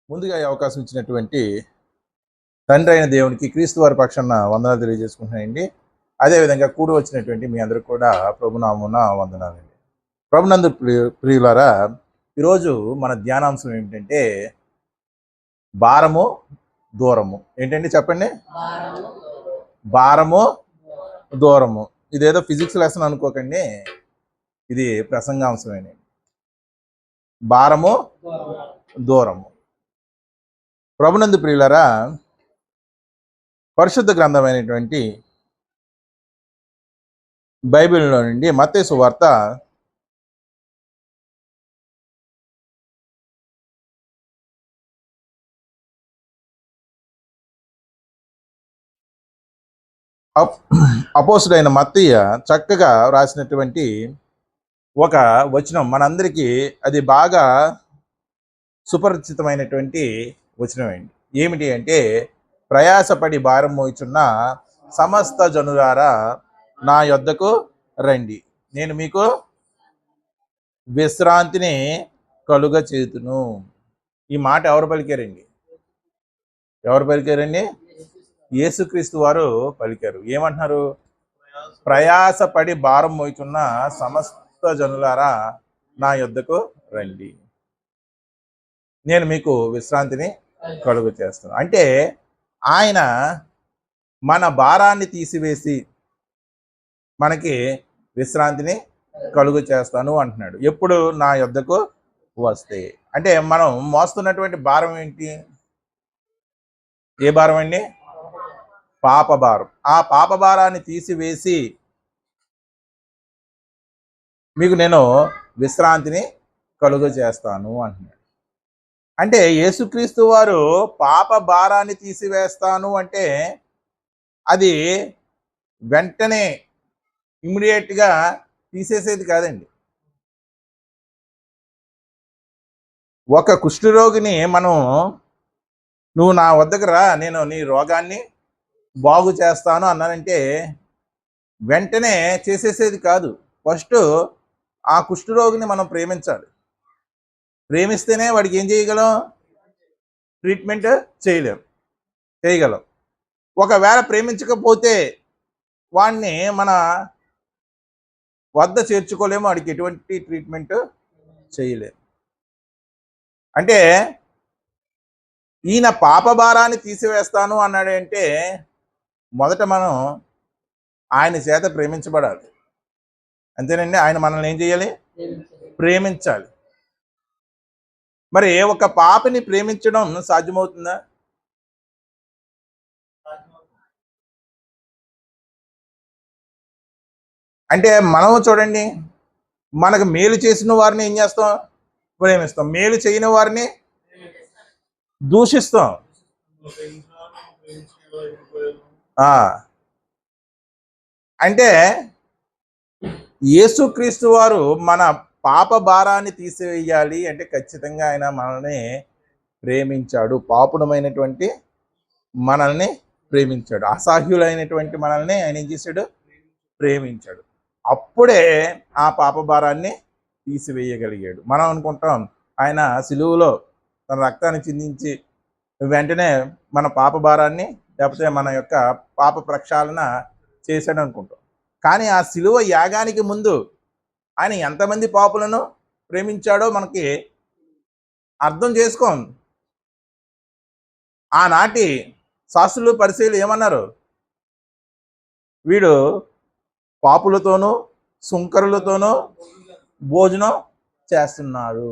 ముందుగా ఈ అవకాశం ఇచ్చినటువంటి తండ్రి అయిన దేవునికి క్రీస్తు వారి పక్షాన వందనాలు తెలియజేసుకుంటున్నానండి. అదేవిధంగా కూడి వచ్చినటువంటి మీ అందరికి కూడా ప్రభునామున వందనాలండి. ప్రభునందు ప్రియులారా, ఈరోజు మన ధ్యానాంశం ఏమిటంటే భారము దూరము. ఏంటండి చెప్పండి? భారము దూరము. ఇదేదో ఫిజిక్స్ లెసన్ అనుకోకండి, ఇది ప్రసంగాంశమేనండి. భారము దూరము. ప్రభునందు ప్రియులారా, పరిశుద్ధ గ్రంథమైనటువంటి బైబిల్లో నుండి మత్తయి సువార్త 'అపోస్తుడైన మత్తయి చక్కగా రాసినటువంటి ఒక వచనం మనందరికీ అది బాగా సుపరిచితమైనటువంటి వచనం అండి. ఏమిటి అంటే, ప్రయాసపడి భారం మోయుచున్న సమస్త జనులారా నా యొద్దకు రండి, నేను మీకు విశ్రాంతిని కలుగ చేతును. ఈ మాట ఎవరు పలికారండి? యేసుక్రీస్తు వారు పలికారు. ఏమంటున్నారు? ప్రయాసపడి భారం మోయుచున్న సమస్త జనులారా నా యొద్దకు రండి, నేను మీకు విశ్రాంతిని కలుగ చేస్తాను. అంటే ఆయన మన భారాన్ని తీసివేసి మనకి విశ్రాంతిని కలుగు చేస్తాను అంటున్నాడు. ఎప్పుడు? నా యొద్దకు వస్తే. అంటే మనం మోస్తున్నటువంటి భారం ఏంటి? ఏ భారం అండి? పాప భారం. ఆ పాప భారాన్ని తీసివేసి మీకు నేను విశ్రాంతిని కలుగు చేస్తాను అంటున్నాడు. అంటే యేసుక్రీస్తు వారు పాప భారాన్ని తీసివేస్తాను అంటే అది వెంటనే ఇమ్మీడియట్గా తీసేసేది కాదండి. ఒక కుష్ఠరోగిని మనం, నువ్వు నా వద్దకు రా, నేను నీ రోగాన్ని బాగు చేస్తాను అన్నానంటే వెంటనే చేసేసేది కాదు. ఫస్ట్ ఆ కుష్ఠరోగిని మనం ప్రేమించాలి. ప్రేమిస్తేనే వాడికి ఏం చేయగలం? ట్రీట్మెంట్ చేయగలం. ఒకవేళ ప్రేమించకపోతే వాడిని మన వద్ద చేర్చుకోలేము, వాడికి ఎటువంటి ట్రీట్మెంట్ చేయలేము. అంటే ఈయన పాప భారాన్ని తీసివేస్తాను అన్నాడంటే మొదట మనం ఆయన చేత ప్రేమించబడాలి. అంతేనండి. ఆయన మనల్ని ఏం చేయాలి? ప్రేమించాలి. మరి ఒక పాపని ప్రేమించడం సాధ్యమవుతుందా? అంటే మనం చూడండి, మనకు మేలు చేసిన వారిని ఏం చేస్తాం? ప్రేమిస్తాం. మేలు చేయని వారిని దూషిస్తాం. అంటే యేసుక్రీస్తు వారు మన పాప భారాన్ని తీసివేయాలి అంటే ఖచ్చితంగా ఆయన మనల్ని ప్రేమించాడు. పాపుడమైనటువంటి మనల్ని ప్రేమించాడు. అసహ్యులైనటువంటి మనల్ని ఆయన ఏం చేశాడు? ప్రేమించాడు. అప్పుడే ఆ పాప భారాన్ని తీసివేయగలిగాడు. మనం అనుకుంటాం ఆయన సిలువలో తన రక్తాన్ని చిందించి వెంటనే మన పాప భారాన్ని, లేకపోతే మన యొక్క పాప ప్రక్షాళన చేశాడు అనుకుంటాం. కానీ ఆ సిలువ యాగానికి ముందు ఆయన ఎంతమంది పాపులను ప్రేమించాడో మనకి అర్థం చేసుకోం. ఆనాటి శాస్త్రులు పరిశీలు ఏమన్నారు? వీడు పాపులతోనూ సుంకరులతోనూ భోజనం చేస్తున్నాడు.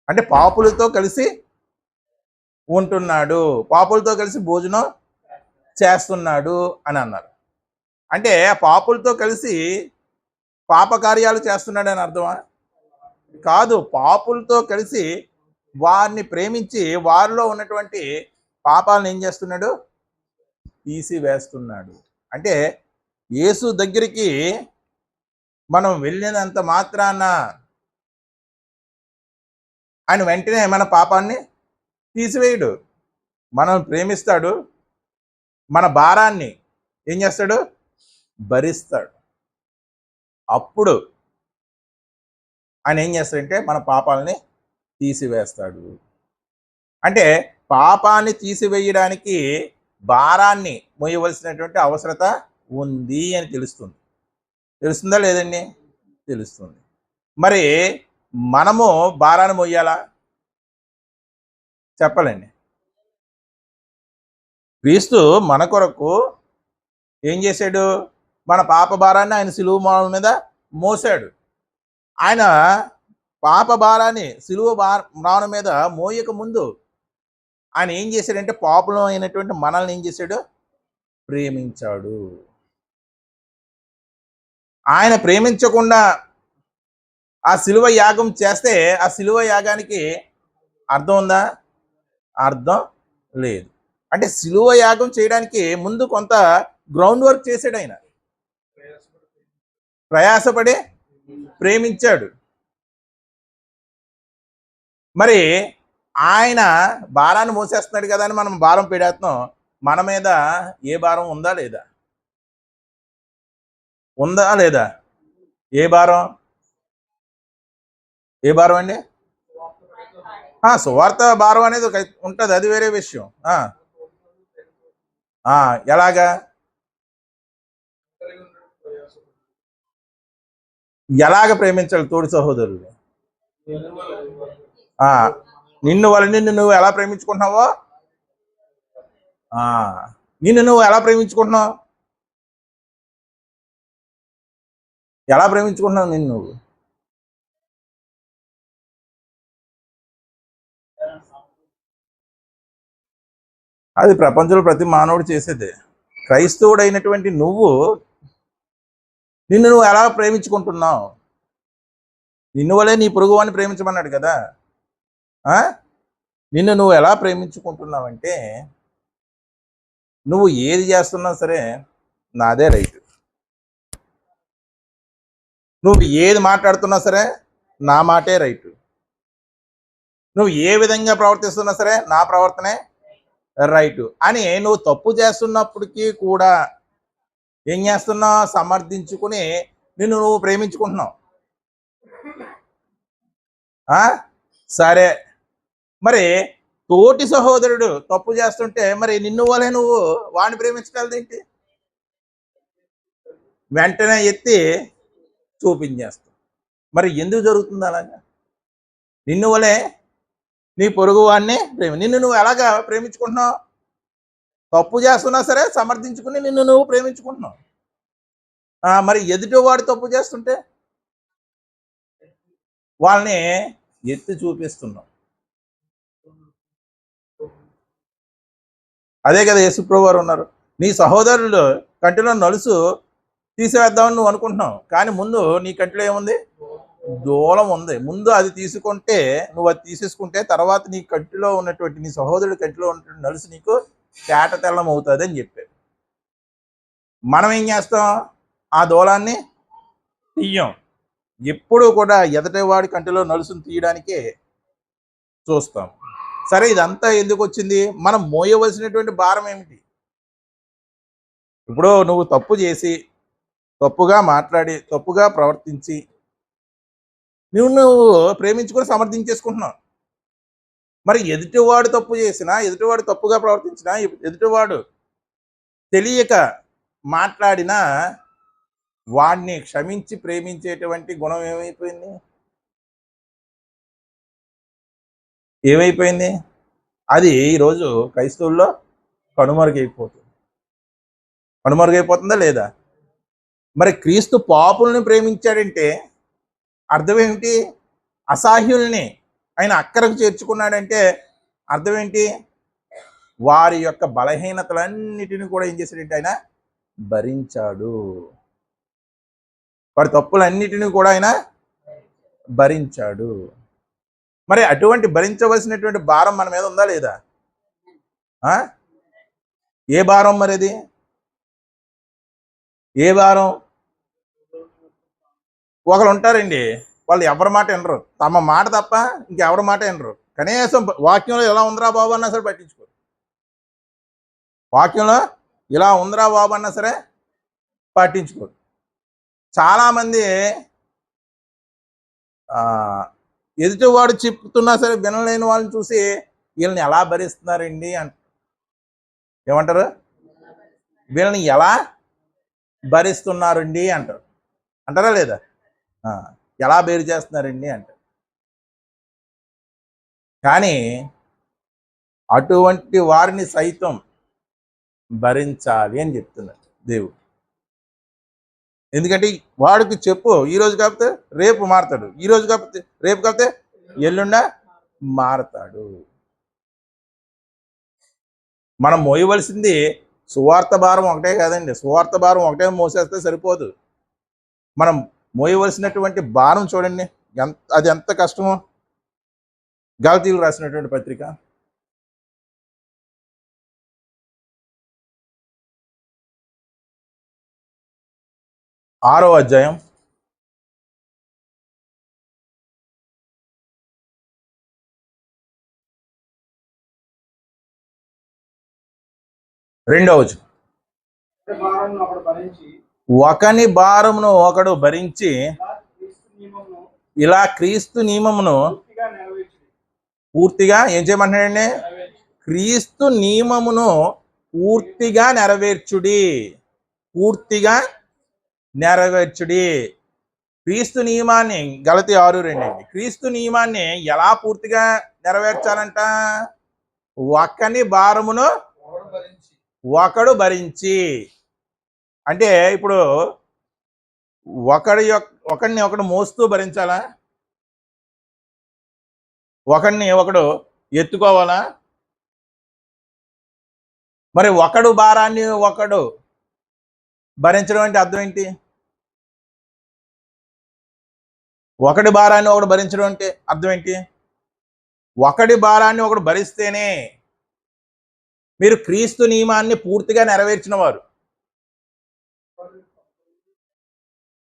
అంటే పాపులతో కలిసి ఉంటున్నాడు, పాపులతో కలిసి భోజనం చేస్తున్నాడు అని అన్నారు. అంటే పాపులతో కలిసి పాపకార్యాలు చేస్తున్నాడు అని అర్థమా? కాదు. పాపులతో కలిసి వారిని ప్రేమించి వారిలో ఉన్నటువంటి పాపాలను ఏం చేస్తున్నాడు? తీసివేస్తున్నాడు. అంటే యేసు దగ్గరికి మనం వెళ్ళినంత మాత్రాన ఆయన వెంటనే మన పాపాన్ని తీసివేయడు. మనం ప్రేమిస్తాడు, మన భారాన్ని ఏం చేస్తాడు? భరిస్తాడు. అప్పుడు ఆయన ఏం చేస్తాడంటే మన పాపాలని తీసివేస్తాడు. అంటే పాపాన్ని తీసివేయడానికి భారాన్ని మోయవలసినటువంటి అవసరత ఉంది అని తెలుస్తుంది. తెలుస్తుందా లేదండి? తెలుస్తుంది. మరి మనము భారాన్ని మోయాలా? చెప్పాలండి. క్రీస్తు మన కొరకు ఏం చేశాడు? మన పాప భారాన్ని ఆయన సిలువ మీద మోసాడు. ఆయన పాప భారాన్ని సిలువ మ్రాను మీద మోయక ముందు ఆయన ఏం చేశాడంటే పాపులం అయినటువంటి మనల్ని ఏం చేశాడు? ప్రేమించాడు. ఆయన ప్రేమించకుండా ఆ సిలువ యాగం చేస్తే ఆ సిలువ యాగానికి అర్థం ఉందా? అర్థం లేదు. అంటే సిలువ యాగం చేయడానికి ముందు కొంత గ్రౌండ్ వర్క్ చేశాడు ఆయన. ప్రయాసపడి ప్రేమించాడు. మరి ఆయన భారాన్ని మోసేస్తున్నాడు కదా అని మనం భారం పెడేస్తున్నాం. మన మీద ఏ భారం ఉందా లేదా? ఉందా లేదా? ఏ భారం? ఏ భారం అండి? సువార్త భారం అనేది ఉంటుంది, అది వేరే విషయం. ఎలాగా? ఎలాగ ప్రేమించాలి తోడి సహోదరులు? నిన్ను నిన్ను నువ్వు ఎలా ప్రేమించుకుంటున్నావో, నిన్ను నువ్వు ఎలా ప్రేమించుకుంటున్నావు? ఎలా ప్రేమించుకుంటున్నావు నిన్ను నువ్వు? అది ప్రపంచంలో ప్రతి మానవుడు చేసేదే. క్రైస్తవుడైనటువంటి నువ్వు నిన్ను నువ్వు ఎలా ప్రేమించుకుంటున్నావు? నిన్ను వలే నీ పొరుగువాన్ని ప్రేమించమన్నాడు కదా. నిన్ను నువ్వు ఎలా ప్రేమించుకుంటున్నావంటే, నువ్వు ఏది చేస్తున్నా సరే నాదే రైట్, నువ్వు ఏది మాట్లాడుతున్నా సరే నా మాటే రైట్, నువ్వు ఏ విధంగా ప్రవర్తిస్తున్నా సరే నా ప్రవర్తనే రైట్ అని నువ్వు తప్పు చేస్తున్నప్పటికీ కూడా ఏం చేస్తున్నావు? సమర్థించుకుని నిన్ను నువ్వు ప్రేమించుకుంటున్నావు. సరే, మరి తోటి సహోదరుడు తప్పు చేస్తుంటే మరి నిన్ను వలే నువ్వు వాడిని ప్రేమించగలదేంటి? వెంటనే ఎత్తి చూపించేస్తావు. మరి ఎందుకు జరుగుతుంది అలాగా? నిన్ను వలే నీ పొరుగు వాడిని నిన్ను నువ్వు ఎలాగా ప్రేమించుకుంటున్నావు? తప్పు చేస్తున్నా సరే సమర్థించుకుని నిన్ను నువ్వు ప్రేమించుకుంటున్నావు. మరి ఎదుటివాడు తప్పు చేస్తుంటే వాళ్ళని ఎత్తి చూపిస్తున్నావు. అదే కదా యేసుప్రభు వారు ఉన్నారు. నీ సహోదరులు కంటిలో నలుసు తీసివేద్దామని నువ్వు అనుకుంటున్నావు, కానీ ముందు నీ కంటిలో ఏముంది? దూలం ఉంది. ముందు అది తీసుకుంటే, నువ్వు అది తీసేసుకుంటే తర్వాత నీ కంటిలో ఉన్నటువంటి, నీ సహోదరుడి కంటిలో ఉన్నటువంటి నలుసు నీకు తేట తెల్లం అవుతుంది అని చెప్పాడు. మనం ఏం చేస్తాం? ఆ దూలాన్ని తీయం. ఎప్పుడు కూడా ఎదటివాడి కంటిలో నలుసును తీయడానికే చూస్తాం. సరే, ఇదంతా ఎందుకు వచ్చింది? మనం మోయవలసినటువంటి భారం ఏమిటి? ఇప్పుడు నువ్వు తప్పు చేసి, తప్పుగా మాట్లాడి, తప్పుగా ప్రవర్తించి నువ్వు ప్రేమించుకొని సమర్థించేసుకుంటున్నావు. మరి ఎదుటివాడు తప్పు చేసినా, ఎదుటివాడు తప్పుగా ప్రవర్తించినా, ఎదుటివాడు తెలియక మాట్లాడినా వాడిని క్షమించి ప్రేమించేటువంటి గుణం ఏమైపోయింది? ఏమైపోయింది? అది ఈరోజు క్రైస్తవుల్లో కనుమరుగైపోతుందా లేదా? మరి క్రీస్తు పాపుల్ని ప్రేమించాడంటే అర్థం ఏమిటి? అసహ్యుల్ని ఆయన అక్కరకు చేర్చుకున్నాడంటే అర్థం ఏంటి? వారి యొక్క బలహీనతలన్నిటిని కూడా ఏం చేశాడంటే ఆయన భరించాడు. వారి తప్పులన్నిటిని కూడా ఆయన భరించాడు. మరి అటువంటి భరించవలసినటువంటి భారం మన మీద ఉందా లేదా? ఏ భారం మరి అది? ఏ భారం? ఒకరు ఉంటారండి, వాళ్ళు ఎవరి మాట వినరు, తమ మాట తప్ప ఇంకెవరి మాట వినరు. కనీసం వాక్యంలో ఇలా ఉందిరా బాబు అన్నా సరే పట్టించుకోరు. వాక్యంలో ఇలా ఉందిరా బాబు అన్నా సరే పట్టించుకోరు. చాలామంది ఎదుటివాడు చెప్తున్నా సరే వినలేని వాళ్ళని చూసి వీళ్ళని ఎలా భరిస్తున్నారండి అంట. ఏమంటారు? వీళ్ళని ఎలా భరిస్తున్నారండి అంటారు. అంటారా లేదా? ఎలా బేరు చేస్తున్నారండి అంటారు. కానీ అటువంటి వారిని సైతం భరించాలి అని చెప్తున్నాడు దేవుడు. ఎందుకంటే వాడికి చెప్పు, ఈరోజు కాకపోతే రేపు మారతాడు, ఈరోజు కాకపోతే రేపు కాకపోతే ఎల్లుండ మారతాడు. మనం మోయవలసింది సువార్త భారం ఒకటే కాదండి. సువార్త భారం ఒకటే మోసేస్తే సరిపోదు. మనం మోయవలసినటువంటి భారం చూడండి, అది ఎంత కష్టమో. గలతీయులు రాసినటువంటి పత్రిక 6వ అధ్యాయం 2వ వచనం. ఒకని భారమును ఒకడు భరించి ఇలా క్రీస్తు నియమమును పూర్తిగా ఏం చేయమంటున్నాడండి? క్రీస్తు నియమమును పూర్తిగా నెరవేర్చుడి. పూర్తిగా నెరవేర్చుడి. క్రీస్తు నియమాన్ని గలతీ 6:2 అండి. క్రీస్తు నియమాన్ని ఎలా పూర్తిగా నెరవేర్చాలంట? ఒకని భారమును ఒకడు భరించి. అంటే ఇప్పుడు ఒకడిని ఒకడు మోస్తూ భరించాలా? ఒకడిని ఒకడు ఎత్తుకోవాలా? మరి ఒకడు భారాన్ని ఒకడు భరించడం అంటే అర్థం ఏంటి? ఒకడి భారాన్ని ఒకడు భరించడం అంటే అర్థం ఏంటి? ఒకడి భారాన్ని ఒకడు భరిస్తేనే మీరు క్రీస్తు నియమాన్ని పూర్తిగా నెరవేర్చిన వారు.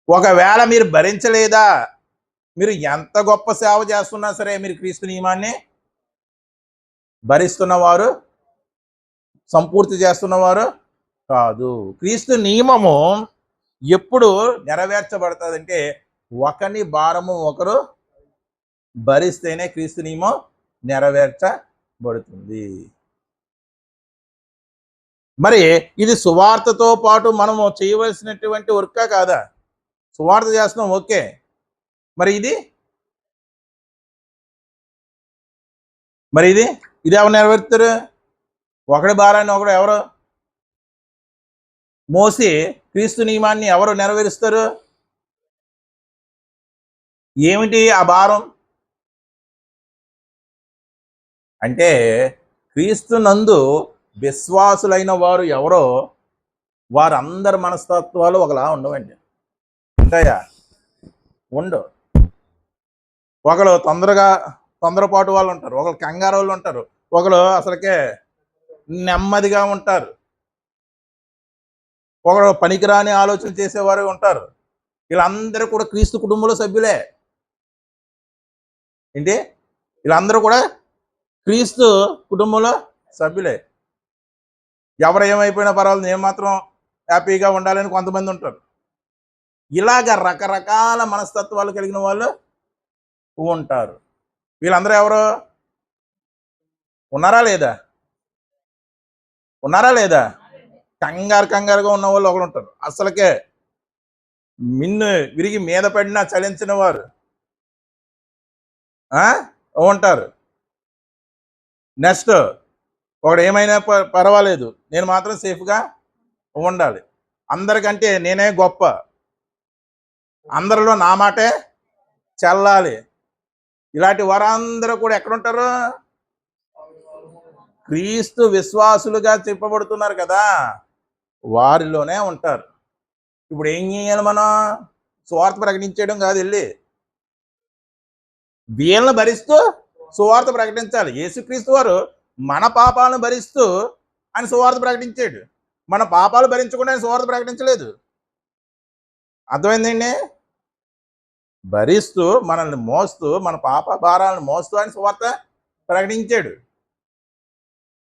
ఒకవేళ మీరు భరించలేదా, మీరు ఎంత గొప్ప సేవ చేస్తున్నా సరే మీరు క్రీస్తు నియమాన్ని భరిస్తున్నవారు, సంపూర్తి చేస్తున్నవారు కాదు. క్రీస్తు నియమము ఎప్పుడు నెరవేర్చబడుతుందంటే ఒకని భారము ఒకరు భరిస్తేనే క్రీస్తు నియమం నెరవేర్చబడుతుంది. మరి ఇది సువార్తతో పాటు మనము చేయవలసినటువంటి వర్కా కాదా? సువార్త చేస్తున్నాం, ఓకే. మరి ఇది ఎవరు నెరవేరుతారు? ఒకడి భారాన్ని ఒకడు ఎవరు మోసి క్రీస్తు నియమాన్ని ఎవరు నెరవేరుస్తారు? ఏమిటి ఆ భారం అంటే? క్రీస్తు నందు విశ్వాసులైన వారు ఎవరో వారందరి మనస్తత్వాలు ఒకలా ఉండవండి. ఉంటాయా? ఉండవు. ఒకరు తొందరపాటు వాళ్ళు ఉంటారు, ఒకరు కంగారు వాళ్ళు ఉంటారు, ఒకరు అసలుకే నెమ్మదిగా ఉంటారు, ఒకరు పనికిరాని ఆలోచన చేసేవారు ఉంటారు. వీళ్ళందరూ కూడా క్రీస్తు కుటుంబంలో సభ్యులే. ఏంటి? వీళ్ళందరూ కూడా క్రీస్తు కుటుంబంలో సభ్యులే. ఎవరు ఏమైపోయినా పర్వాలేదు, నేను మాత్రం హ్యాపీగా ఉండాలని కొంతమంది ఉంటారు. ఇలాగ రకరకాల మనస్తత్వాలు కలిగిన వాళ్ళు ఉంటారు. వీళ్ళందరూ ఎవరు? ఉన్నారా లేదా? కంగారుగా ఉన్న వాళ్ళు ఒకరు ఉంటారు. అసలుకే మిన్ను విరిగి మీద పడినా చలించిన వారు ఉంటారు. నెక్స్ట్ ఒకడు ఏమైనా పర్వాలేదు, నేను మాత్రం సేఫ్గా ఉండాలి, అందరికంటే నేనే గొప్ప, అందరిలో నా మాటే చెల్లాలి. ఇలాంటి వారందరూ కూడా ఎక్కడుంటారు? క్రీస్తు విశ్వాసులుగా చెప్పబడుతున్నారు కదా, వారిలోనే ఉంటారు. ఇప్పుడు ఏం చేయాలి? మనం సువార్త ప్రకటించడం కాదు, వెళ్ళి వీళ్ళని భరిస్తూ సువార్త ప్రకటించాలి. యేసుక్రీస్తు వారు మన పాపాలను భరిస్తూ ఆయన సువార్త ప్రకటించాడు. మన పాపాలు భరించకుండా ఆయన సువార్త ప్రకటించలేదు. అర్థమైందండి? భరిస్తూ మనల్ని మోస్తూ, మన పాప భారాలను మోస్తూ ఆయన సువార్త ప్రకటించాడు.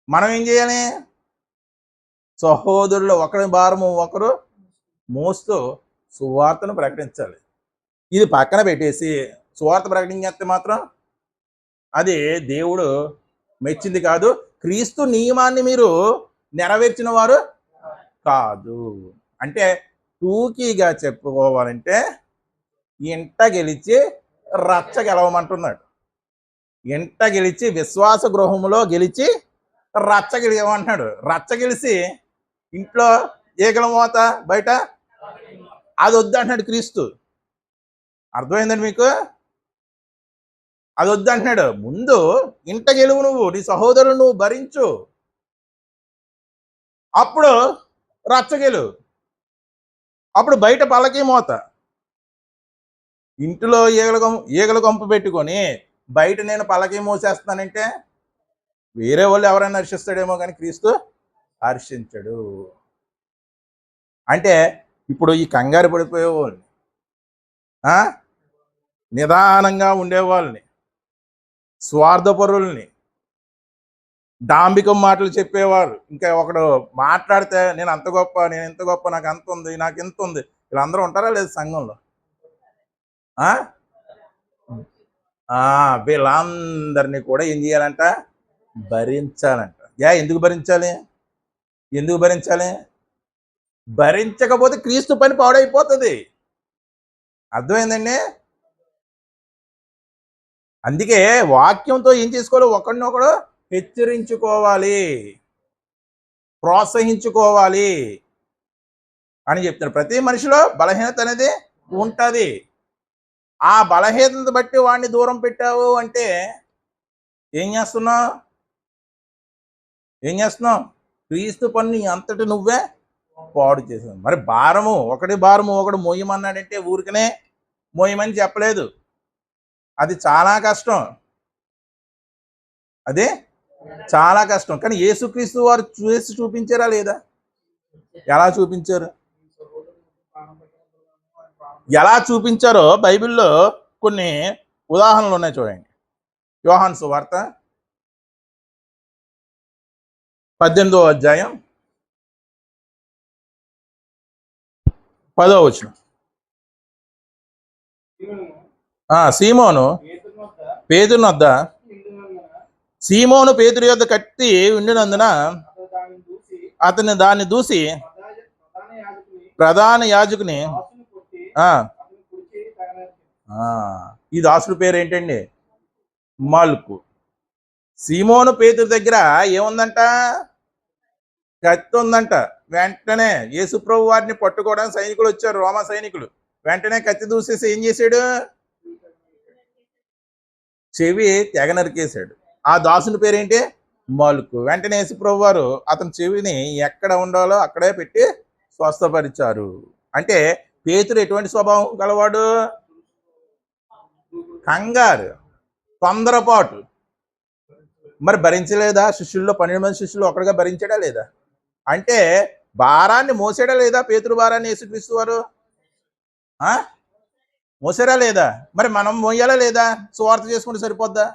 మనం ఏం చేయాలి? సహోదరులు ఒకరి భారము ఒకరు మోస్తూ సువార్తను ప్రకటించాలి. ఇది పక్కన పెట్టేసి సువార్త ప్రకటించేస్తే మాత్రం అది దేవుడు మెచ్చింది కాదు. క్రీస్తు నియమాన్ని మీరు నెరవేర్చిన వారు కాదు. అంటే టూకీగా చెప్పుకోవాలంటే ఇంట గెలిచి రచ్చ గెలవమంటున్నాడు. ఇంట గెలిచి విశ్వాస గృహములో గెలిచి రచ్చ గెలివమంటున్నాడు. రచ్చ గెలిచి ఇంట్లో ఈగల మోత బయట అది వద్దంటున్నాడు క్రీస్తు. అర్థమైందండి మీకు? అది వద్దంటున్నాడు. ముందు ఇంట గెలువు, నువ్వు నీ సహోదరుడు నువ్వు భరించు, అప్పుడు రచ్చ గెలువు, అప్పుడు బయట పల్లకి మోత. ఇంటిలో ఈగల కొంపు పెట్టుకొని బయట నేను పల్లకి మోసేస్తానంటే వేరే వాళ్ళు ఎవరైనా హర్షిస్తాడేమో కానీ క్రీస్తు హర్షించడు. అంటే ఇప్పుడు ఈ కంగారు పడిపోయే వాళ్ళని, నిదానంగా ఉండేవాళ్ళని, స్వార్థపరుల్ని, డాంబికం మాటలు చెప్పేవారు, ఇంకా ఒకడు మాట్లాడితే నేను అంత గొప్ప, నేను ఎంత గొప్ప, నాకు అంత ఉంది, నాకు ఎంత ఉంది, వీళ్ళందరూ ఉంటారా లేదు సంఘంలో? వీళ్ళందరినీ కూడా ఏం చేయాలంట? భరించాలంట. ఎందుకు భరించాలి? ఎందుకు భరించాలి? భరించకపోతే క్రీస్తు పని పాడైపోతుంది. అర్థమైందండి? అందుకే వాక్యంతో ఏం చేసుకోవాలి? ఒకడినొకడు హెచ్చరించుకోవాలి, ప్రోత్సహించుకోవాలి అని చెప్తారు. ప్రతి మనిషిలో బలహీనత అనేది ఉంటుంది. ఆ బలహీనత బట్టి వాడిని దూరం పెట్టావు అంటే ఏం చేస్తున్నావు? క్రీస్తు పని అంతటి నువ్వే పాడు చేసావు. మరి భారము ఒకడు మోయమన్నాడంటే ఊరికనే మోయమని చెప్పలేదు. అది చాలా కష్టం, అదే చాలా కష్టం. కానీ యేసుక్రీస్తు వారు చేసి చూపించారా లేదా? ఎలా చూపించారు? ఎలా చూపించారో బైబిల్లో కొన్ని ఉదాహరణలు ఉన్నాయి, చూడండి. యోహాను సువార్త 18వ అధ్యాయం 10వ వచనం. సీమోను పేతురు వద్ద కత్తి ఉండినందున అతను దాన్ని దూసి ప్రధాన యాజకుని ఈ దాసుడి పేరు ఏంటండి? మల్కు. సీమోను పేతురు దగ్గర ఏముందంట? కత్తి ఉందంట. వెంటనే యేసుప్రభు వారిని పట్టుకోవడానికి సైనికులు వచ్చారు, రోమా సైనికులు. వెంటనే కత్తి దూసేసి ఏం చేశాడు? చెవి తెగ నరికేశాడు. ఆ దాసుని పేరేంటి? మల్కు. వెంటనే యేసుప్రభు వారు అతని చెవిని ఎక్కడ ఉండాలో అక్కడే పెట్టి స్వస్థపరిచారు. అంటే పేతురు ఎటువంటి స్వభావం గలవాడు? కంగారు, తొందరపాటు. మరి భరించలేదా? శిష్యుల్లో 12 మంది శిష్యులు ఒకటిగా భరించాడా లేదా? అంటే భారాన్ని మోసాడా లేదా? పేతురు భారాన్ని యేసుక్రీస్తు వారు మోసారా లేదా? మరి మనం మోయాలా లేదా? సువార్త చేసుకుంటే సరిపోద్దా?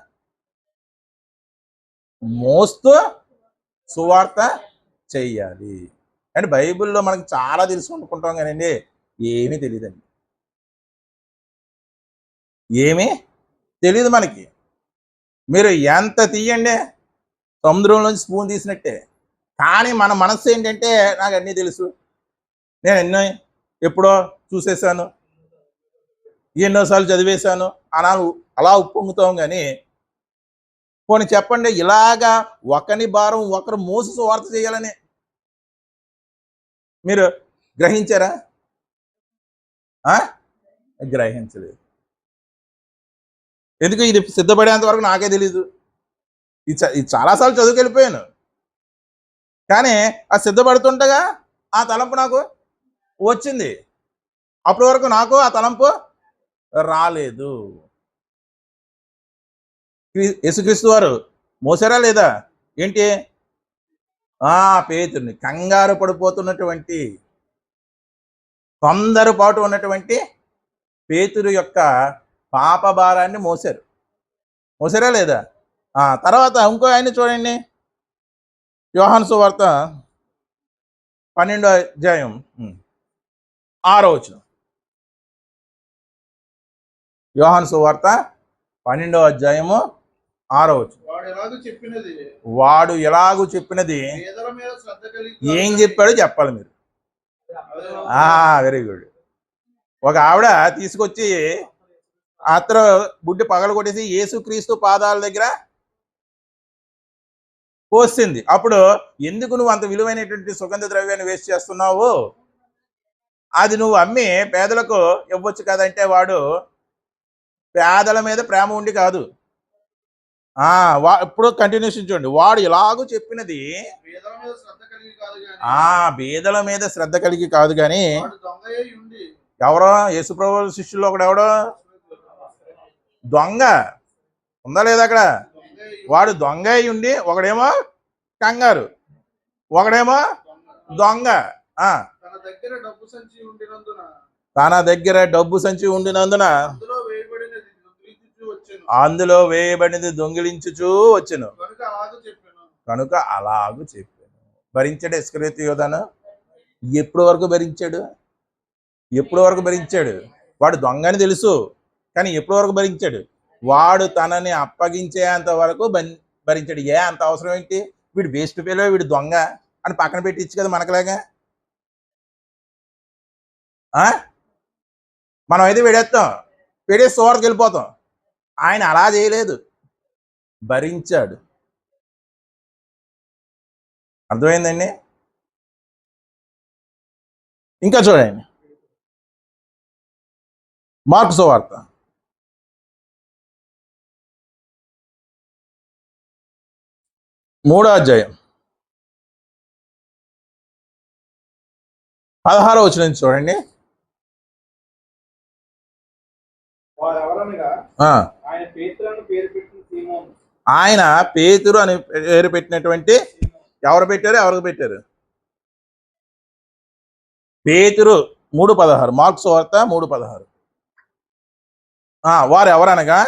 మోస్తూ సువార్త చెయ్యాలి. అంటే బైబిల్లో మనకి చాలా తెలుసుకుంటాం కానండి ఏమీ తెలియదండి, ఏమీ తెలియదు మనకి. మీరు ఎంత తీయండి, సముద్రంలోంచి స్పూన్ తీసినట్టే. కానీ మన మనస్సు ఏంటంటే నాకు అన్నీ తెలుసు, నేను ఎప్పుడో చూసేసాను, ఎన్నోసార్లు చదివేశాను అలా ఉప్పొంగుతాం. కానీ పోనీ చెప్పండి, ఇలాగా ఒకని భారం ఒకరు మోసి సువార్త చేయాలని మీరు గ్రహించారా? గ్రహించలేదు. ఎందుకు? ఇది సిద్ధపడేంత వరకు నాకే తెలీదు. ఇది చాలాసార్లు చదువుకెళ్ళిపోయాను, కానీ ఆ సిద్ధపడుతుండగా ఆ తలంపు నాకు వచ్చింది. అప్పటి వరకు నాకు ఆ తలంపు రాలేదు. యేసుక్రీస్తు వారు మోసారా లేదా? ఏంటి? పేతుర్ని, కంగారు పడిపోతున్నటువంటి, తొందరపాటు ఉన్నటువంటి పేతురు యొక్క పాప భారాన్ని మోసారా లేదా? తర్వాత ఇంకో ఆయన చూడండి, యోహాను సువార్త 12వ అధ్యాయం 6వ వచనం. యోహాను సువార్త 12వ అధ్యాయము 6వ వచనం. వాడు ఎలాగూ చెప్పినది ఏం చెప్పాడో చెప్పాలి మీరు. Very good. ఒక ఆవిడ తీసుకొచ్చి అత్ర బుడ్డి పగలు కొట్టేసి యేసుక్రీస్తు పాదాల దగ్గర పోసింది. అప్పుడు ఎందుకు నువ్వు అంత విలువైనటువంటి సుగంధ ద్రవ్యాన్ని వేస్ట్ చేస్తున్నావు, అది నువ్వు అమ్మి పేదలకు ఇవ్వచ్చు కదంటే, వాడు పేదల మీద ప్రేమ ఉండి కాదు. ఇప్పుడు కంటిన్యూషన్ చూడండి. వాడు ఎలాగూ చెప్పినది బేదల మీద శ్రద్ధ కలిగి కాదు కానీ, ఎవరో యేసుప్రభు శిష్యుల్లో ఒకడు ఎవడో దొంగ ఉందా లేదా అక్కడ? వాడు దొంగ అయి ఉండి, ఒకడేమో కంగారు, ఒకడేమో దొంగ. తన దగ్గర డబ్బు సంచి ఉండినందున అందులో వేయబడినది దొంగిలించుచూ వచ్చెను కనుక అలాగూ చెప్పాను. భరించాడు ఇస్కరియోతు యోధాను. ఎప్పుడు వరకు భరించాడు? వాడు దొంగ అని తెలుసు, కానీ ఎప్పటి వరకు భరించాడు? వాడు తనని అప్పగించేంత వరకు భరించాడు. అంత అవసరం ఏంటి? వీడు వేస్ట్ పేలో, వీడు దొంగ అని పక్కన పెట్టించు కదా మనకులాగా. మనం అయితే పెడేస్తాం, పెడేసి సోరకు వెళ్ళిపోతాం. ఆయన అలా చేయలేదు, భరించాడు. అర్థమైందండి? ఇంకా చూడండి, మార్కు సువార్త 3వ అధ్యాయం 16వ వచనం నుంచి చూడండి. ఆయన పేతురు అని పేరు పెట్టినటువంటి, ఎవరు పెట్టారు? ఎవరికి పెట్టారు? పేతురు. 3:16 మార్కు సువార్త 3:16. వారు ఎవరనగా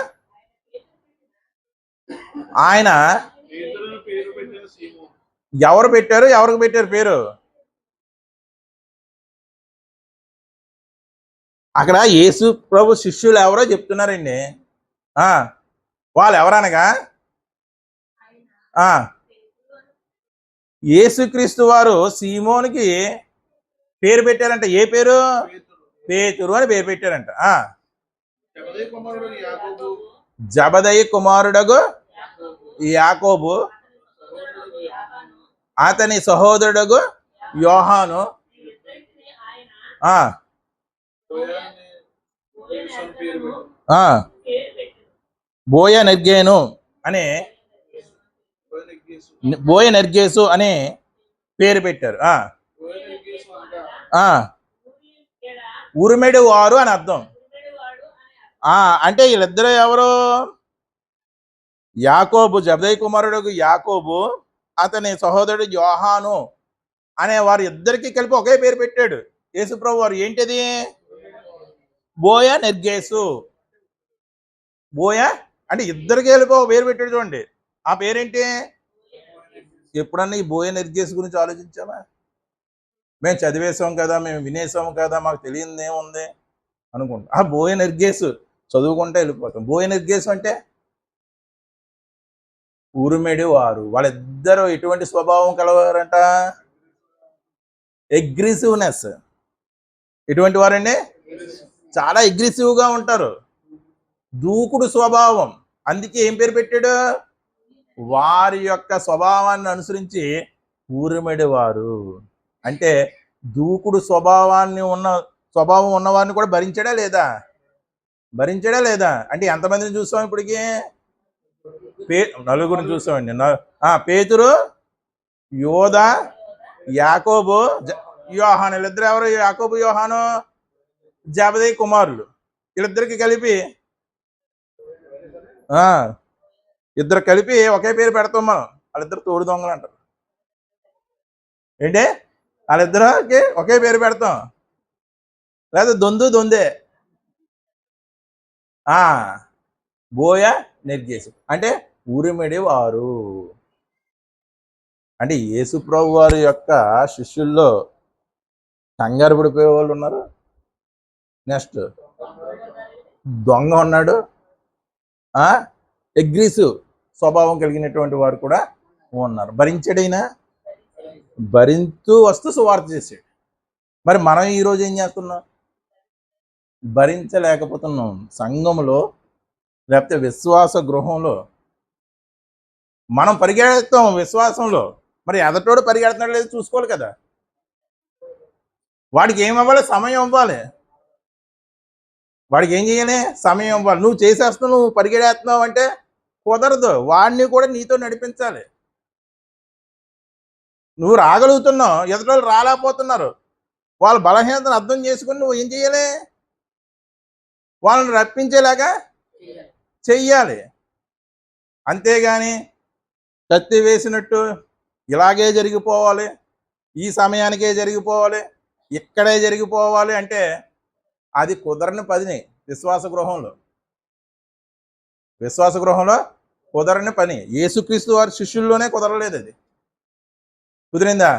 ఆయన ఎవరు పెట్టారు? ఎవరికి పెట్టారు పేరు? అక్కడ యేసు ప్రభు శిష్యులు ఎవరో చెప్తున్నారండి. వాళ్ళు ఎవరనగా యేసుక్రీస్తు వారు సీమోనికి పేరు పెట్టారంట. ఏ పేరు? పేతురు అని పేరు పెట్టారంట. జబదయి కుమారుడగు యాకోబు, అతని సహోదరుడగు యోహాను, బోయనెర్గేసు అనే పేరు పెట్టారు. ఉరిమెడు వారు అని అర్థం. అంటే వీళ్ళిద్దరు ఎవరు? యాకోబు, జబదయి కుమారుడు యాకోబు, అతని సహోదరుడు యోహాను అనే వారు ఇద్దరికి కలిపి ఒకే పేరు పెట్టాడు యేసుప్రభు వారు. ఏంటిది? బోయనెర్గేసు. బోయ అంటే ఇద్దరికి కలిపి ఒక పేరు పెట్టాడు. చూడండి, ఆ పేరేంటి? ఎప్పుడన్నా ఈ బోయనెర్గేసు గురించి ఆలోచించామా? మేము చదివేసాం కదా, మేము వినేసాం కదా, మాకు తెలియదు ఏముంది అనుకుంటాం. బోయనెర్గేసు చదువుకుంటే వెళ్ళిపోతాం. బోయనెర్గేసు అంటే ఉరిమెడి వారు. వాళ్ళిద్దరూ ఎటువంటి స్వభావం కలవారంట? అగ్రెసివ్నెస్. ఎటువంటి వారండి? చాలా అగ్రెసివ్గా ఉంటారు, దూకుడు స్వభావం. అందుకే ఏం పేరు పెట్టాడు? వారి యొక్క స్వభావాన్ని అనుసరించి ఊరిమెడి వారు. అంటే దూకుడు స్వభావం ఉన్నవారిని కూడా భరించాడా లేదా? అంటే ఎంతమందిని చూసాం ఇప్పటికి? నలుగురిని చూసామండి. పేతురు, యోధా, యాకోబు, యోహాను. వీళ్ళిద్దరు ఎవరు? యాకోబు, యోహాను జబదయి కుమారులు. వీళ్ళిద్దరికి కలిపి ఇద్దరు కలిపి ఒకే పేరు పెడతాం మనం. వాళ్ళిద్దరు తోడు దొంగలు అంటారు. ఏంటి? వాళ్ళిద్దరికి ఒకే పేరు పెడతాం, లేదా దొందే. బోయనెర్గేసు అంటే ఉరిమెడి వారు. అంటే యేసుప్రభు వారి యొక్క శిష్యుల్లో కంగారు పడిపోయే వాళ్ళు ఉన్నారు. నెక్స్ట్ దొంగ ఉన్నాడు, అగ్రెసివ్ స్వభావం కలిగినటువంటి వారు కూడా ఉన్నారు. భరించాడైనా భరింతూ వస్తూ సువార్త చేసాడు. మరి మనం ఈరోజు ఏం చేస్తున్నాం? భరించలేకపోతున్నాం. సంఘంలో లేకపోతే విశ్వాస గృహంలో మనం పరిగెడతాం విశ్వాసంలో. మరి ఎదటోడు పరిగెడుతున్నాడు లేదు చూసుకోవాలి కదా. వాడికి ఏం అవ్వాలి? సమయం ఇవ్వాలి. వాడికి ఏం చేయాలి? సమయం ఇవ్వాలి. నువ్వు చేసేస్తున్నావు, నువ్వు పరిగెడేస్తున్నావు అంటే కుదరదు. వాడిని కూడా నీతో నడిపించాలి. నువ్వు రాగలుగుతున్నావు, ఎదుటోళ్ళు రాలేకపోతున్నారు. వాళ్ళ బలహీనతను అర్థం చేసుకుని నువ్వు ఏం చేయాలి? వాళ్ళని రప్పించేలాగా చెయ్యాలి. అంతేగాని కత్తి వేసినట్టు ఇలాగే జరిగిపోవాలి, ఈ సమయానికే జరిగిపోవాలి, ఇక్కడే జరిగిపోవాలి అంటే అది కుదరని పని. విశ్వాస గృహంలో కుదరని పని. యేసుక్రీస్తు వారి శిష్యుల్లోనే కుదరలేదు. అది కుదిరిందా?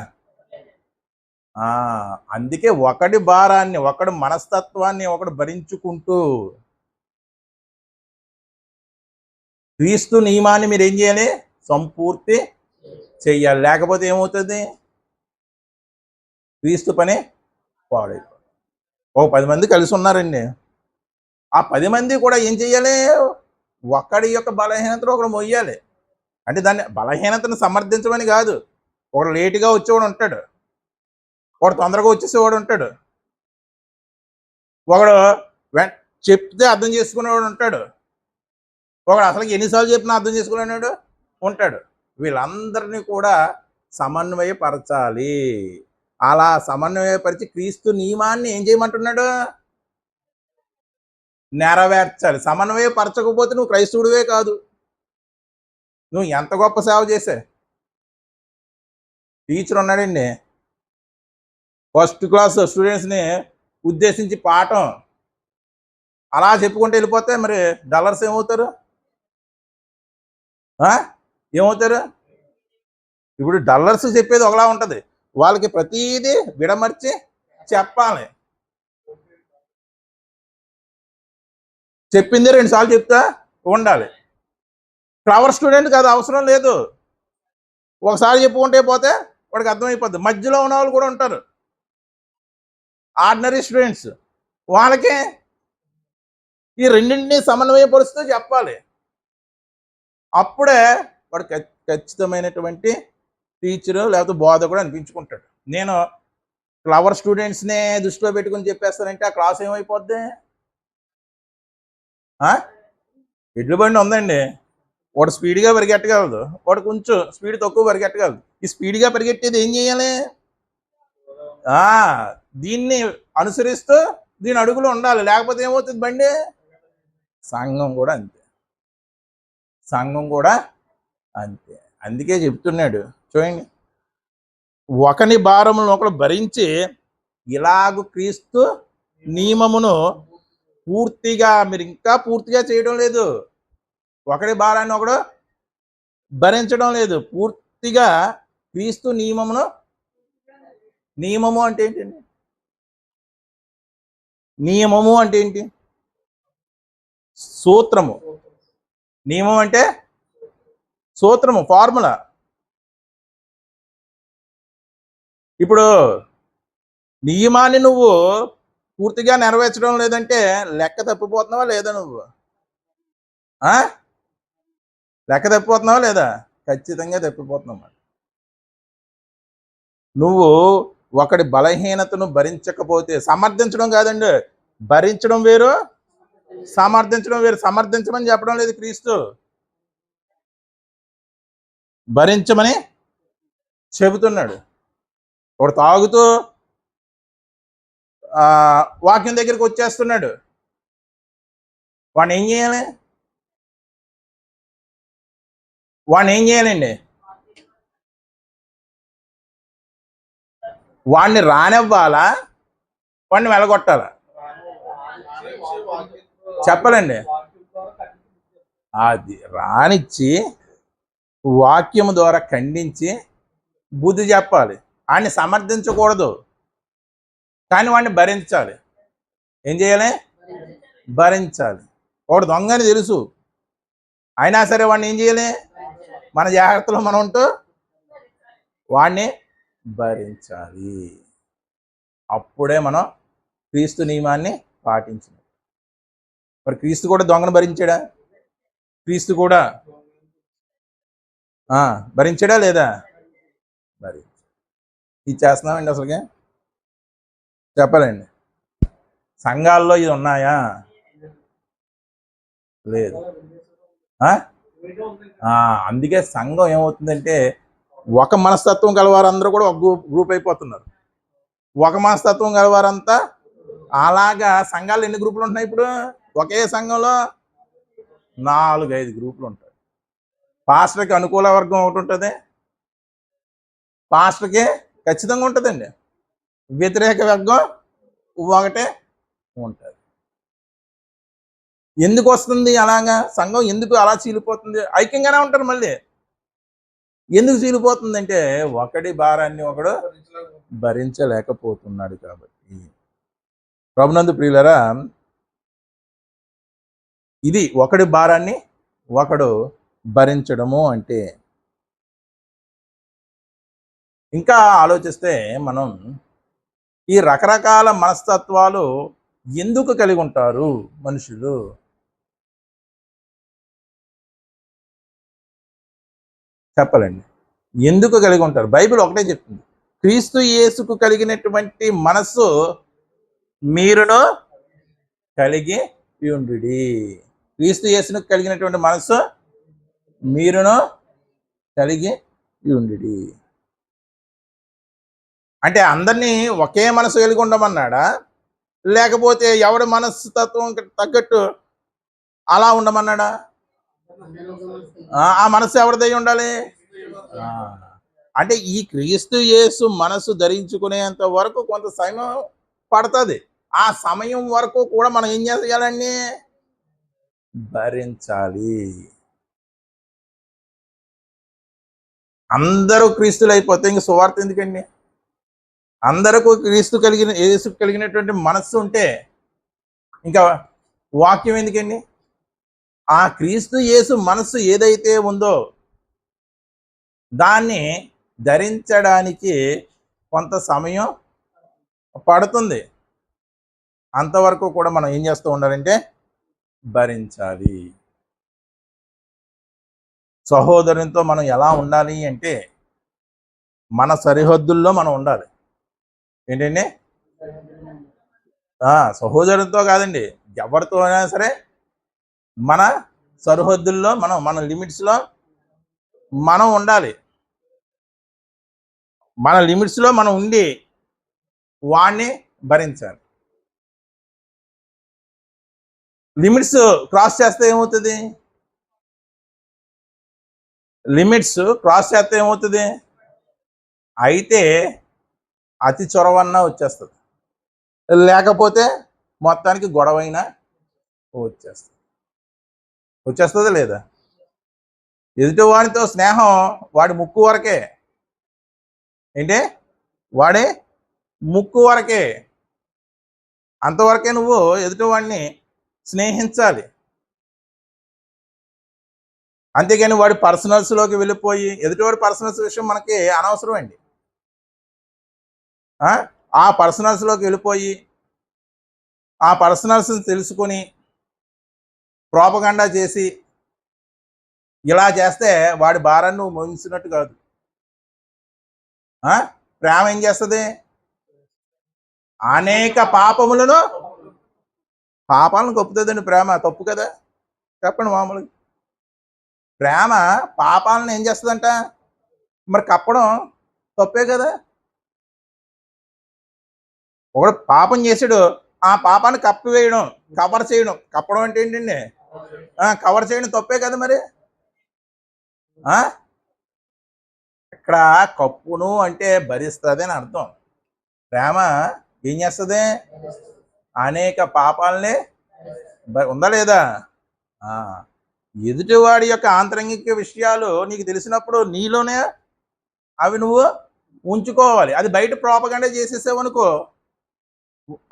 అందుకే ఒకడి భారాన్ని, ఒకడి మనస్తత్వాన్ని ఒకడు భరించుకుంటూ క్రీస్తు నియమాన్ని మీరు ఏం చేయాలి? సంపూర్తి చెయ్యాలి. లేకపోతే ఏమవుతుంది? క్రీస్తు పని పాడైపోతుంది. 10 మంది కలిసి ఉన్నారండి. ఆ 10 మంది కూడా ఏం చెయ్యాలి? ఒకడి యొక్క బలహీనతను ఒకడు మొయ్యాలి. అంటే దాన్ని బలహీనతను సమర్థించమని కాదు. ఒకడు లేటుగా వచ్చేవాడు ఉంటాడు, ఒకడు తొందరగా వచ్చేసేవాడు ఉంటాడు, ఒకడు చెప్తే అర్థం చేసుకునేవాడు ఉంటాడు, ఒకడు అసలు ఎన్నిసార్లు చెప్పినా అర్థం చేసుకునేవాడు ఉంటాడు. వీళ్ళందరినీ కూడా సమన్వయపరచాలి. అలా సమన్వయపరిచి క్రీస్తు నియమాన్ని ఏం చేయమంటున్నాడు? నెరవేర్చాలి. సమన్వయపరచకపోతే నువ్వు క్రైస్తవుడివే కాదు. నువ్వు ఎంత గొప్ప సేవ చేసే. టీచర్ ఉన్నాడండి, ఫస్ట్ క్లాస్ స్టూడెంట్స్ని ఉద్దేశించి పాఠం అలా చెప్పుకుంటూ వెళ్ళిపోతే మరి డల్లర్స్ ఏమవుతారు? ఇప్పుడు డల్లర్స్ చెప్పేది ఒకలా ఉంటుంది, వాళ్ళకి ప్రతిదీ విడమర్చి చెప్పాలి. చెప్పింది 2 సార్లు చెప్తా ఉండాలి. క్లవర్ స్టూడెంట్ కాదు, అవసరం లేదు. ఒకసారి చెప్పుకుంటే పోతే వాడికి అర్థమైపోద్ది. మధ్యలో ఉన్న వాళ్ళు కూడా ఉంటారు, ఆర్డినరీ స్టూడెంట్స్. వాళ్ళకి ఈ రెండింటినీ సమన్వయపరుస్తూ చెప్పాలి. అప్పుడే వాడు ఖచ్చితమైనటువంటి టీచరు లేకపోతే బోధకుడు అనిపించుకుంటాడు. నేను క్లవర్ స్టూడెంట్స్నే దృష్టిలో పెట్టుకుని చెప్పేస్తానంటే ఆ క్లాస్ ఏమైపోద్ది? ఎడ్ల బండి ఉందండి, వాడు స్పీడ్గా పరిగెట్టగలదు, వాడు కొంచెం స్పీడ్ తక్కువ పరిగెట్టగలదు. ఈ స్పీడ్గా పరిగెట్టేది ఏం చేయాలి? దీన్ని అనుసరిస్తూ దీని అడుగులో ఉండాలి. లేకపోతే ఏమవుతుంది బండి? సంఘం కూడా అంతే. అందుకే చెప్తున్నాడు చూడండి, ఒకని భారములను ఒకడు భరించి ఇలాగు క్రీస్తు నియమమును పూర్తిగా, మీరు ఇంకా పూర్తిగా చేయడం లేదు. ఒకడి భారాన్ని ఒకడు భరించడం లేదు. పూర్తిగా క్రీస్తు నియమము అంటే ఏంటండి? నియమము అంటే ఏంటి? సూత్రము. నియమం అంటే సూత్రము, ఫార్ములా. ఇప్పుడు నియమాన్ని నువ్వు పూర్తిగా నెరవేర్చడం లేదంటే లెక్క తప్పిపోతున్నావా లేదా? నువ్వు లెక్క తప్పిపోతున్నావా లేదా? ఖచ్చితంగా తప్పిపోతున్నావు. నువ్వు ఒకడి బలహీనతను భరించకపోతే, సమర్థించడం కాదండి, భరించడం వేరు, సమర్థించడం వేరు. సమర్థించమని చెప్పడం లేదు క్రీస్తు, భరించమని చెబుతున్నాడు. ఒకడు తాగుతూ వాక్యం దగ్గరికి వచ్చేస్తున్నాడు, వాడిని ఏం చేయాలండి? వాడిని రానివ్వాలా, వాడిని వెలగొట్టాలా? చెప్పాలండి. అది రానిచ్చి వాక్యము ద్వారా ఖండించి బుద్ధి చెప్పాలి. వాడిని సమర్థించకూడదు, కానీ వాడిని భరించాలి. ఏం చేయాలి? భరించాలి. ఒకడు దొంగని తెలుసు, అయినా సరే వాడిని ఏం చేయాలి? మన జాగ్రత్తలో మనం ఉంటూ వాడిని భరించాలి. అప్పుడే మనం క్రీస్తు నియమాన్ని పాటించాలి. మరి క్రీస్తు కూడా దొంగను భరించాడా? క్రీస్తు కూడా భరించాడా లేదా? భరించాడు. ఇది చేస్తున్నామండి అసలుగా చెప్పాలండి. సంఘాల్లో ఇది ఉన్నాయా? లేదు. అందుకే సంఘం ఏమవుతుందంటే ఒక మనస్తత్వం గలవారందరూ కూడా ఒక గ్రూప్ అయిపోతున్నారు. ఒక మనస్తత్వం గలవారంతా అలాగా. సంఘాలు ఎన్ని గ్రూపులు ఉంటున్నాయి ఇప్పుడు? ఒకే సంఘంలో 4-5 గ్రూపులు ఉంటాయి. పాస్టర్కి అనుకూల వర్గం ఒకటి ఉంటుంది, పాస్టర్కి ఖచ్చితంగా ఉంటుందండి. వ్యతిరేక వర్గం ఒకటే ఉంటుంది. ఎందుకు వస్తుంది అలాగా? సంఘం ఎందుకు అలా చీలిపోతుంది? ఐక్యంగానే ఉంటారు, మళ్ళీ ఎందుకు చీలిపోతుందంటే ఒకడి భారాన్ని ఒకడు భరించలేకపోతున్నాడు కాబట్టి. ప్రభునందు ప్రియులరా, ఇది ఒకడి భారాన్ని ఒకడు భరించడము అంటే. ఇంకా ఆలోచిస్తే మనం ఈ రకరకాల మనస్తత్వాలు ఎందుకు కలిగి ఉంటారు మనుషులు? చెప్పాలండి, ఎందుకు కలిగి ఉంటారు? బైబిల్ ఒకటే చెప్తుంది, క్రీస్తు యేసుకు కలిగినటువంటి మనస్సు మీరును కలిగి ఉండుడి. క్రీస్తు యేసును కలిగినటువంటి మనస్సు మీరును కలిగి ఉండుడి అంటే అందరినీ ఒకే మనసు కలిగి ఉండమన్నాడా? లేకపోతే ఎవడి మనస్తత్వం తగ్గట్టు అలా ఉండమన్నాడా? ఆ మనసు ఎవరిదై ఉండాలి? అంటే ఈ క్రీస్తు యేసు మనసు ధరించుకునేంత వరకు కొంత సమయం పడుతుంది. ఆ సమయం వరకు కూడా మనం ఏం చేయాలండి? భరించాలి. అందరూ క్రీస్తులు అయిపోతే ఇంక సువార్త ఎందుకండి? అందరికీ క్రీస్తు యేసు కలిగినటువంటి మనస్సు ఉంటే ఇంకా వాక్యం ఎందుకండి? ఆ క్రీస్తు యేసు మనస్సు ఏదైతే ఉందో దాన్ని ధరించడానికి కొంత సమయం పడుతుంది. అంతవరకు కూడా మనం ఏం చేస్తూ ఉండాలంటే భరించాలి. సహోదరునితో మనం ఎలా ఉండాలి అంటే మన సరిహద్దుల్లో మనం ఉండాలి. ఏంటండి? సహోదరునితో కాదండి, ఎవరితో అయినా సరే మన సరిహద్దుల్లో మన లిమిట్స్లో మనం ఉండాలి. మన లిమిట్స్లో మనం ఉండి వాణ్ణి భరించాలి. లిమిట్స్ క్రాస్ చేస్తే ఏమవుతుంది? లిమిట్స్ క్రాస్ చేస్తే ఏమవుతుంది? అయితే అతి చొరవన్నా వచ్చేస్తుంది, లేకపోతే మొత్తానికి గొడవైనా వచ్చేస్తుందా లేదా? ఎదుటివాడితో స్నేహం వాడి ముక్కు వరకే. ఏంటి? వాడి ముక్కు వరకే. అంతవరకే నువ్వు ఎదుటివాడిని స్నేహించాలి. అంతేగాని వాడి పర్సనల్స్లోకి వెళ్ళిపోయి ఎదుటివాడి పర్సనల్స్ విషయం మనకి అనవసరం అండి. ఆ పర్సనల్స్లోకి వెళ్ళిపోయి ఆ పర్సనల్స్ని తెలుసుకొని ప్రోపగండా చేసి ఇలా చేస్తే వాడి భారాన్ని నువ్వు మోయించినట్టు కాదు. ప్రేమ ఏం చేస్తుంది? అనేక పాపాలను కప్పుతుందండి. ప్రేమ తప్పు కదా? చెప్పండి మామూలుగా. ప్రేమ పాపాలను ఏం చేస్తుందంట? మరి కప్పడం తప్పే కదా? ఒకడు పాపం చేసాడు, ఆ పాపాన్ని కప్పివేయడం, కవర్ చేయడం. కప్పడం అంటే ఏంటండి? కవర్ చేయడం తప్పే కదా మరి? ఇక్కడ కప్పును అంటే భరిస్తుంది అని అర్థం. ప్రేమ ఏం చేస్తుంది? అనేక పాపాలని ఉందా లేదా? ఎదుటివాడి యొక్క ఆంతరంగిక విషయాలు నీకు తెలిసినప్పుడు నీలోనే అవి నువ్వు ఉంచుకోవాలి. అది బయట ప్రోపగండా చేసేసావనుకో,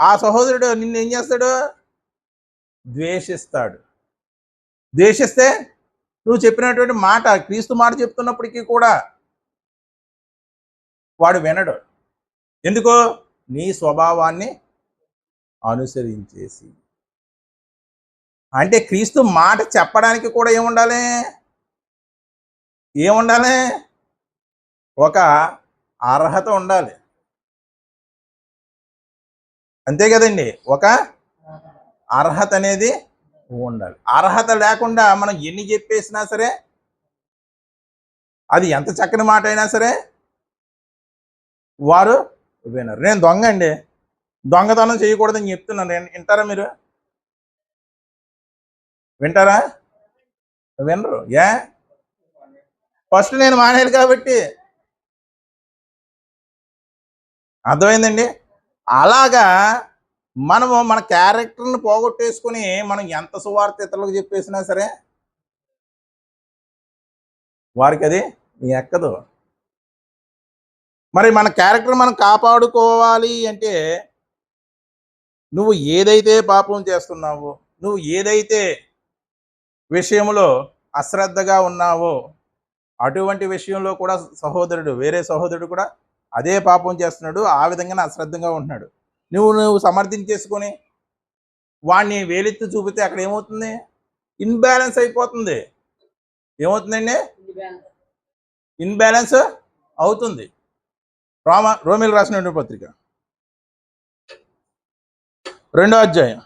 ఆ సహోదరుడు నిన్ను ఏం చేస్తాడు? ద్వేషిస్తాడు. ద్వేషిస్తే నువ్వు చెప్పినటువంటి మాట క్రీస్తు మాట చెప్తున్నప్పటికీ కూడా వాడు వినడు. ఎందుకో నీ స్వభావాన్ని అనుసరించేసి. అంటే క్రీస్తు మాట చెప్పడానికి కూడా ఏముండాలి? ఏముండాలి? ఒక అర్హత ఉండాలి. అంతే కదండి, ఒక అర్హత అనేది ఉండాలి. అర్హత లేకుండా మనం ఎన్ని చెప్పేసినా సరే, అది ఎంత చక్కని మాట అయినా సరే వారు వినరు. నేను దొంగ అండి, దొంగతనం చేయకూడదని చెప్తున్నాను, వింటారా మీరు? వింటారా? వినరు. ఏ? ఫస్ట్ నేను మానేయాలి కాబట్టి. అర్థమైందండి? అలాగా మనము మన క్యారెక్టర్ని పోగొట్టేసుకుని మనం ఎంత సువార్త ఇతరులకు చెప్పేసినా సరే వారికి అది ఎక్కదు. మరి మన క్యారెక్టర్ మనం కాపాడుకోవాలి అంటే నువ్వు ఏదైతే పాపం చేస్తున్నావో, నువ్వు ఏదైతే విషయంలో అశ్రద్ధగా ఉన్నావో, అటువంటి విషయంలో కూడా వేరే సహోదరుడు కూడా అదే పాపం చేస్తున్నాడు, ఆ విధంగానే అశ్రద్ధంగా ఉంటున్నాడు. నువ్వు సమర్థించేసుకొని వాడిని వేలెత్తి చూపితే అక్కడ ఏమవుతుంది? ఇన్బ్యాలెన్స్ అయిపోతుంది. ఏమవుతుందండి? ఇన్బ్యాలెన్స్ అవుతుంది. రోమిలకు రాసిన పత్రిక 2వ అధ్యాయం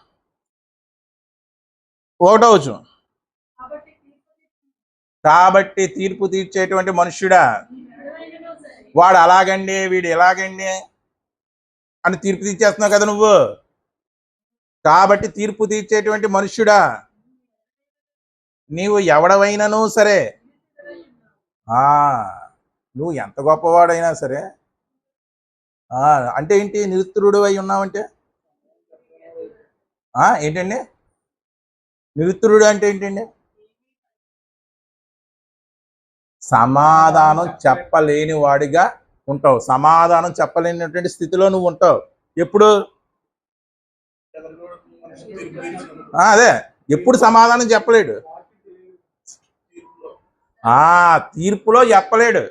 1వ వచనం. కాబట్టి తీర్పు తీర్చేటువంటి మనుష్యుడా, వాడు అలాగండి వీడు ఎలాగండి అని తీర్పు తీర్చేస్తున్నావు కదా నువ్వు. కాబట్టి తీర్పు తీర్చేటువంటి మనుష్యుడా, నీవు ఎవడవైనాను సరే, నువ్వు ఎంత గొప్పవాడైనా సరే, అంటే ఏంటి? నిరుత్తరుడు అయి ఉన్నావంటే ఏంటండి? నిరుత్తరుడు అంటే ఏంటండి? సమాధానం చెప్పలేని వాడిగా ఉంటావు. సమాధానం చెప్పలేనటువంటి స్థితిలో నువ్వు ఉంటావు. ఎప్పుడు? అదే, ఎప్పుడు సమాధానం చెప్పలేడు. తీర్పులో చెప్పలేడు.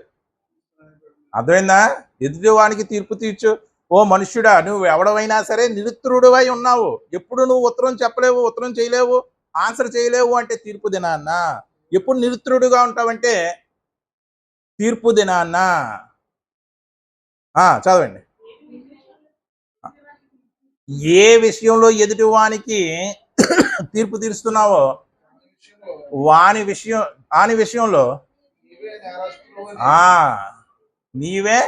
అర్థమైందా? ఎదుటివానికి తీర్పు తీర్చు. ఓ మనుష్యుడా, నువ్వు ఎవడవైనా సరే నిరుత్తరుడివై ఉన్నావు. ఎప్పుడు నువ్వు ఉత్తరం చెప్పలేవు, ఉత్తరం చేయలేవు, ఆన్సర్ చేయలేవు అంటే తీర్పు దినాన్న. ఎప్పుడు నిరుత్తరుడుగా ఉంటావంటే తీర్పు దినాన్న. చదవండి. ఏ విషయంలో ఎదుటివానికి తీర్పు తీరుస్తున్నావో వాని విషయంలో నీవే.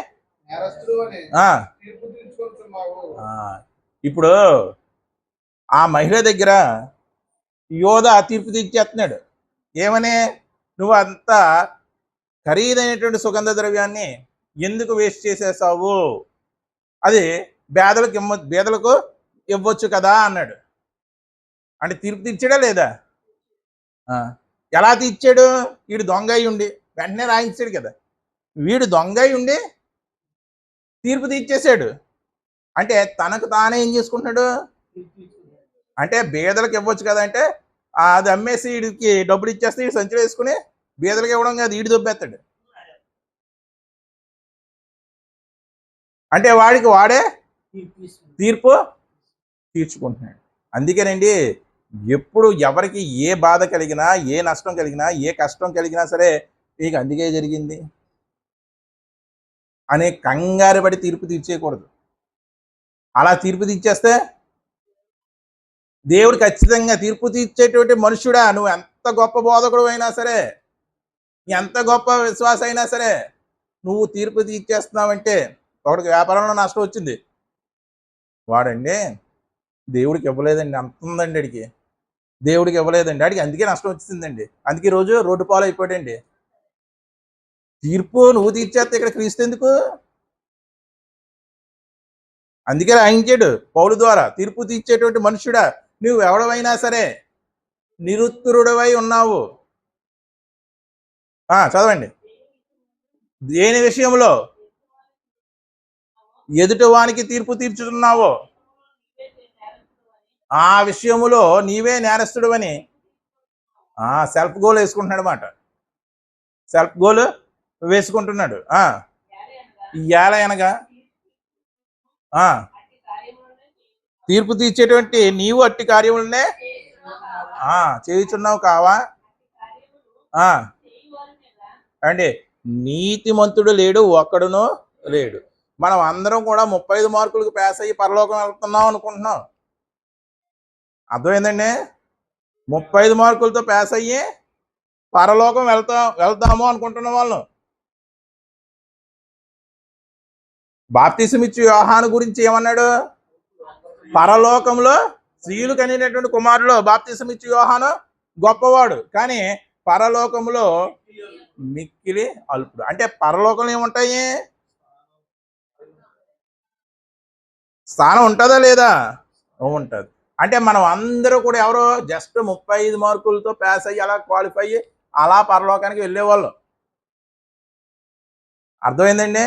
ఇప్పుడు ఆ మహిళ దగ్గర యోధ తీర్పు తీర్చేస్తున్నాడు. ఏమని? నువ్వు అంత ఖరీదైనటువంటి సుగంధ ద్రవ్యాన్ని ఎందుకు వేస్ట్ చేసేసావు? అది బేదలకు ఇవ్వచ్చు కదా అన్నాడు. అంటే తీర్పు తీర్చాడా లేదా? ఎలా తీర్చాడు? వీడు దొంగ అయి ఉండి వెంటనే రాయించాడు కదా. వీడు దొంగ అయి ఉండి తీర్పు తీర్చేశాడు. అంటే తనకు తానే ఏం చేసుకుంటున్నాడు? అంటే బేదలకు ఇవ్వచ్చు కదా అంటే అది అమ్మేసి వీడికి డబ్బులు ఇచ్చేస్తే వీడు సంచిలో వేసుకుని బేదలకు ఇవ్వడం కాదు, వీడి దొబ్బేస్తాడు. అంటే వాడే తీర్పు తీర్చుకుంటున్నాడు. అందుకేనండి, ఎప్పుడు ఎవరికి ఏ బాధ కలిగినా, ఏ నష్టం కలిగినా, ఏ కష్టం కలిగినా సరే నీకు అందుకే జరిగింది అనే కంగారు పడి తీర్పు తీర్చేయకూడదు. అలా తీర్పు తీర్చేస్తే దేవుడు ఖచ్చితంగా తీర్పు తీర్చేటువంటి మనుష్యుడా, నువ్వు ఎంత గొప్ప బోధకుడు అయినా సరే, ఎంత గొప్ప విశ్వాస అయినా సరే, నువ్వు తీర్పు తీర్చేస్తున్నావంటే ఒకటికి వ్యాపారంలో నష్టం వచ్చింది, వాడండి దేవుడికి ఇవ్వలేదండి, అంత ఉందండి అడిగి, దేవుడికి ఇవ్వలేదండి అడిగి, అందుకే నష్టం వచ్చిందండి, అందుకే రోజు రోడ్డు పాలు అయిపోయాడండి. తీర్పు నువ్వు తీర్చేస్తే ఇక్కడ క్రీస్తు ఎందుకు? అందుకే రాయించాడు పౌలు ద్వారా, తీర్పు తీర్చేటువంటి మనుష్యుడా, నువ్వు ఎవడవైనా సరే నిరుత్తరుడవై ఉన్నావు. చదవండి. దేని విషయంలో ఎదుటివానికి తీర్పు తీర్చుతున్నావో ఆ విషయములో నీవే నేరస్తుడు అని సెల్ఫ్ గోల్ వేసుకుంటున్నాడు అన్నమాట. సెల్ఫ్ గోల్ వేసుకుంటున్నాడు. ఇయాల అనగా తీర్పు తీర్చేటువంటి నీవు అట్టి కార్యములనే చేయుచున్నావు కావా. అండి నీతిమంతుడు లేడు, ఒక్కడునో లేడు. మనం అందరం కూడా 35 మార్కులకు పాస్ అయ్యి పరలోకం వెళ్తున్నాం అనుకుంటున్నాం. అర్థమైందండి? 35 మార్కులతో పాస్ అయ్యి పరలోకం వెళ్తాము అనుకుంటున్న వాళ్ళు. బాప్తిసం ఇచ్చి యోహాను గురించి ఏమన్నాడు? పరలోకంలో స్త్రీలు కనినటువంటి కుమారుడు బాప్తిసం ఇచ్చి యోహాను గొప్పవాడు, కానీ పరలోకంలో మిక్కిలి అల్పుడు. అంటే పరలోకంలో ఏముంటాయి? స్థానం ఉంటుందా లేదా? ఉంటుంది. అంటే మనం అందరూ కూడా ఎవరో జస్ట్ 35 మార్కులతో పాస్ అయ్యి అలా క్వాలిఫై అయ్యి అలా పరలోకానికి వెళ్ళేవాళ్ళు. అర్థమైందండి?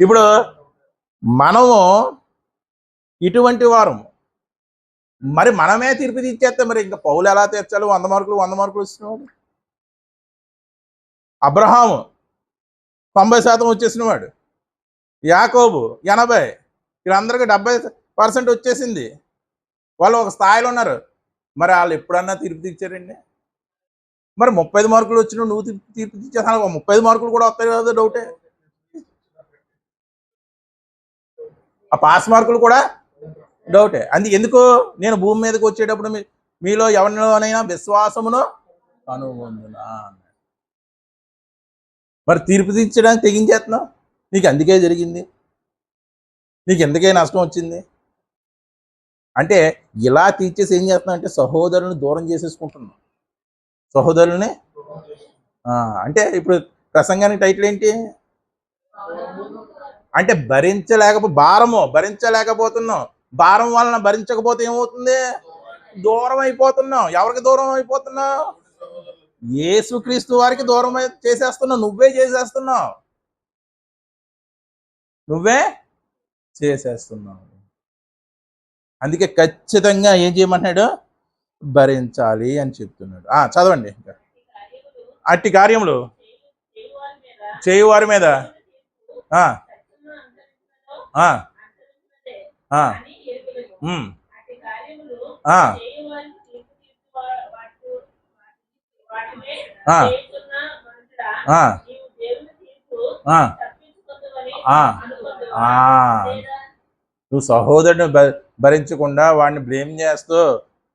ఇప్పుడు మనము ఇటువంటి వారం, మరి మనమే తీర్పు తీర్చేస్తే మరి ఇంకా పౌలు ఎలా తీర్చాలి? 100 మార్కులు వచ్చినవాడు. అబ్రహాము 90% వచ్చేసిన వాడు. యాకోబు 80, వీళ్ళందరికీ 70% వచ్చేసింది. వాళ్ళు ఒక స్థాయిలో ఉన్నారు. మరి వాళ్ళు ఎప్పుడన్నా తీర్పు తీర్చారండి? మరి 35 మార్కులు వచ్చిన నువ్వు తీర్పు తీర్చేసాను, 35 మార్కులు కూడా వస్తాయి కదా, డౌటే. ఆ పాస్ మార్కులు కూడా డౌటే. ఎందుకు నేను భూమి మీదకి వచ్చేటప్పుడు మీలో ఎవరిలోనైనా విశ్వాసమును కనుగొందునా. మరి తీర్పు తీర్చడానికి తెగించేస్తున్నావు. నీకు అందుకే జరిగింది, నీకు ఎందుకే నష్టం వచ్చింది అంటే ఇలా తీర్చేసి ఏం చేస్తున్నావు అంటే సహోదరుని దూరం చేసేసుకుంటున్నావు. సహోదరుల్ని అంటే ఇప్పుడు ప్రసంగానికి టైటిల్ ఏంటి అంటే భరించలేకపోతున్నాం. భారం వలన భరించకపోతే ఏమవుతుంది? దూరం అయిపోతున్నావు. ఎవరికి దూరం అయిపోతున్నావు? యేసుక్రీస్తు వారికి దూరం చేసేస్తున్నావు. నువ్వే చేసేస్తున్నావు. అందుకే ఖచ్చితంగా ఏం చేయమంటున్నాడు? భరించాలి అని చెప్తున్నాడు. చదవండి. ఇంకా అట్టి కార్యములు చేయువారి మీద నువ్వు సహోదరుని భరించకుండా వాడిని బ్లేమ్ చేస్తూ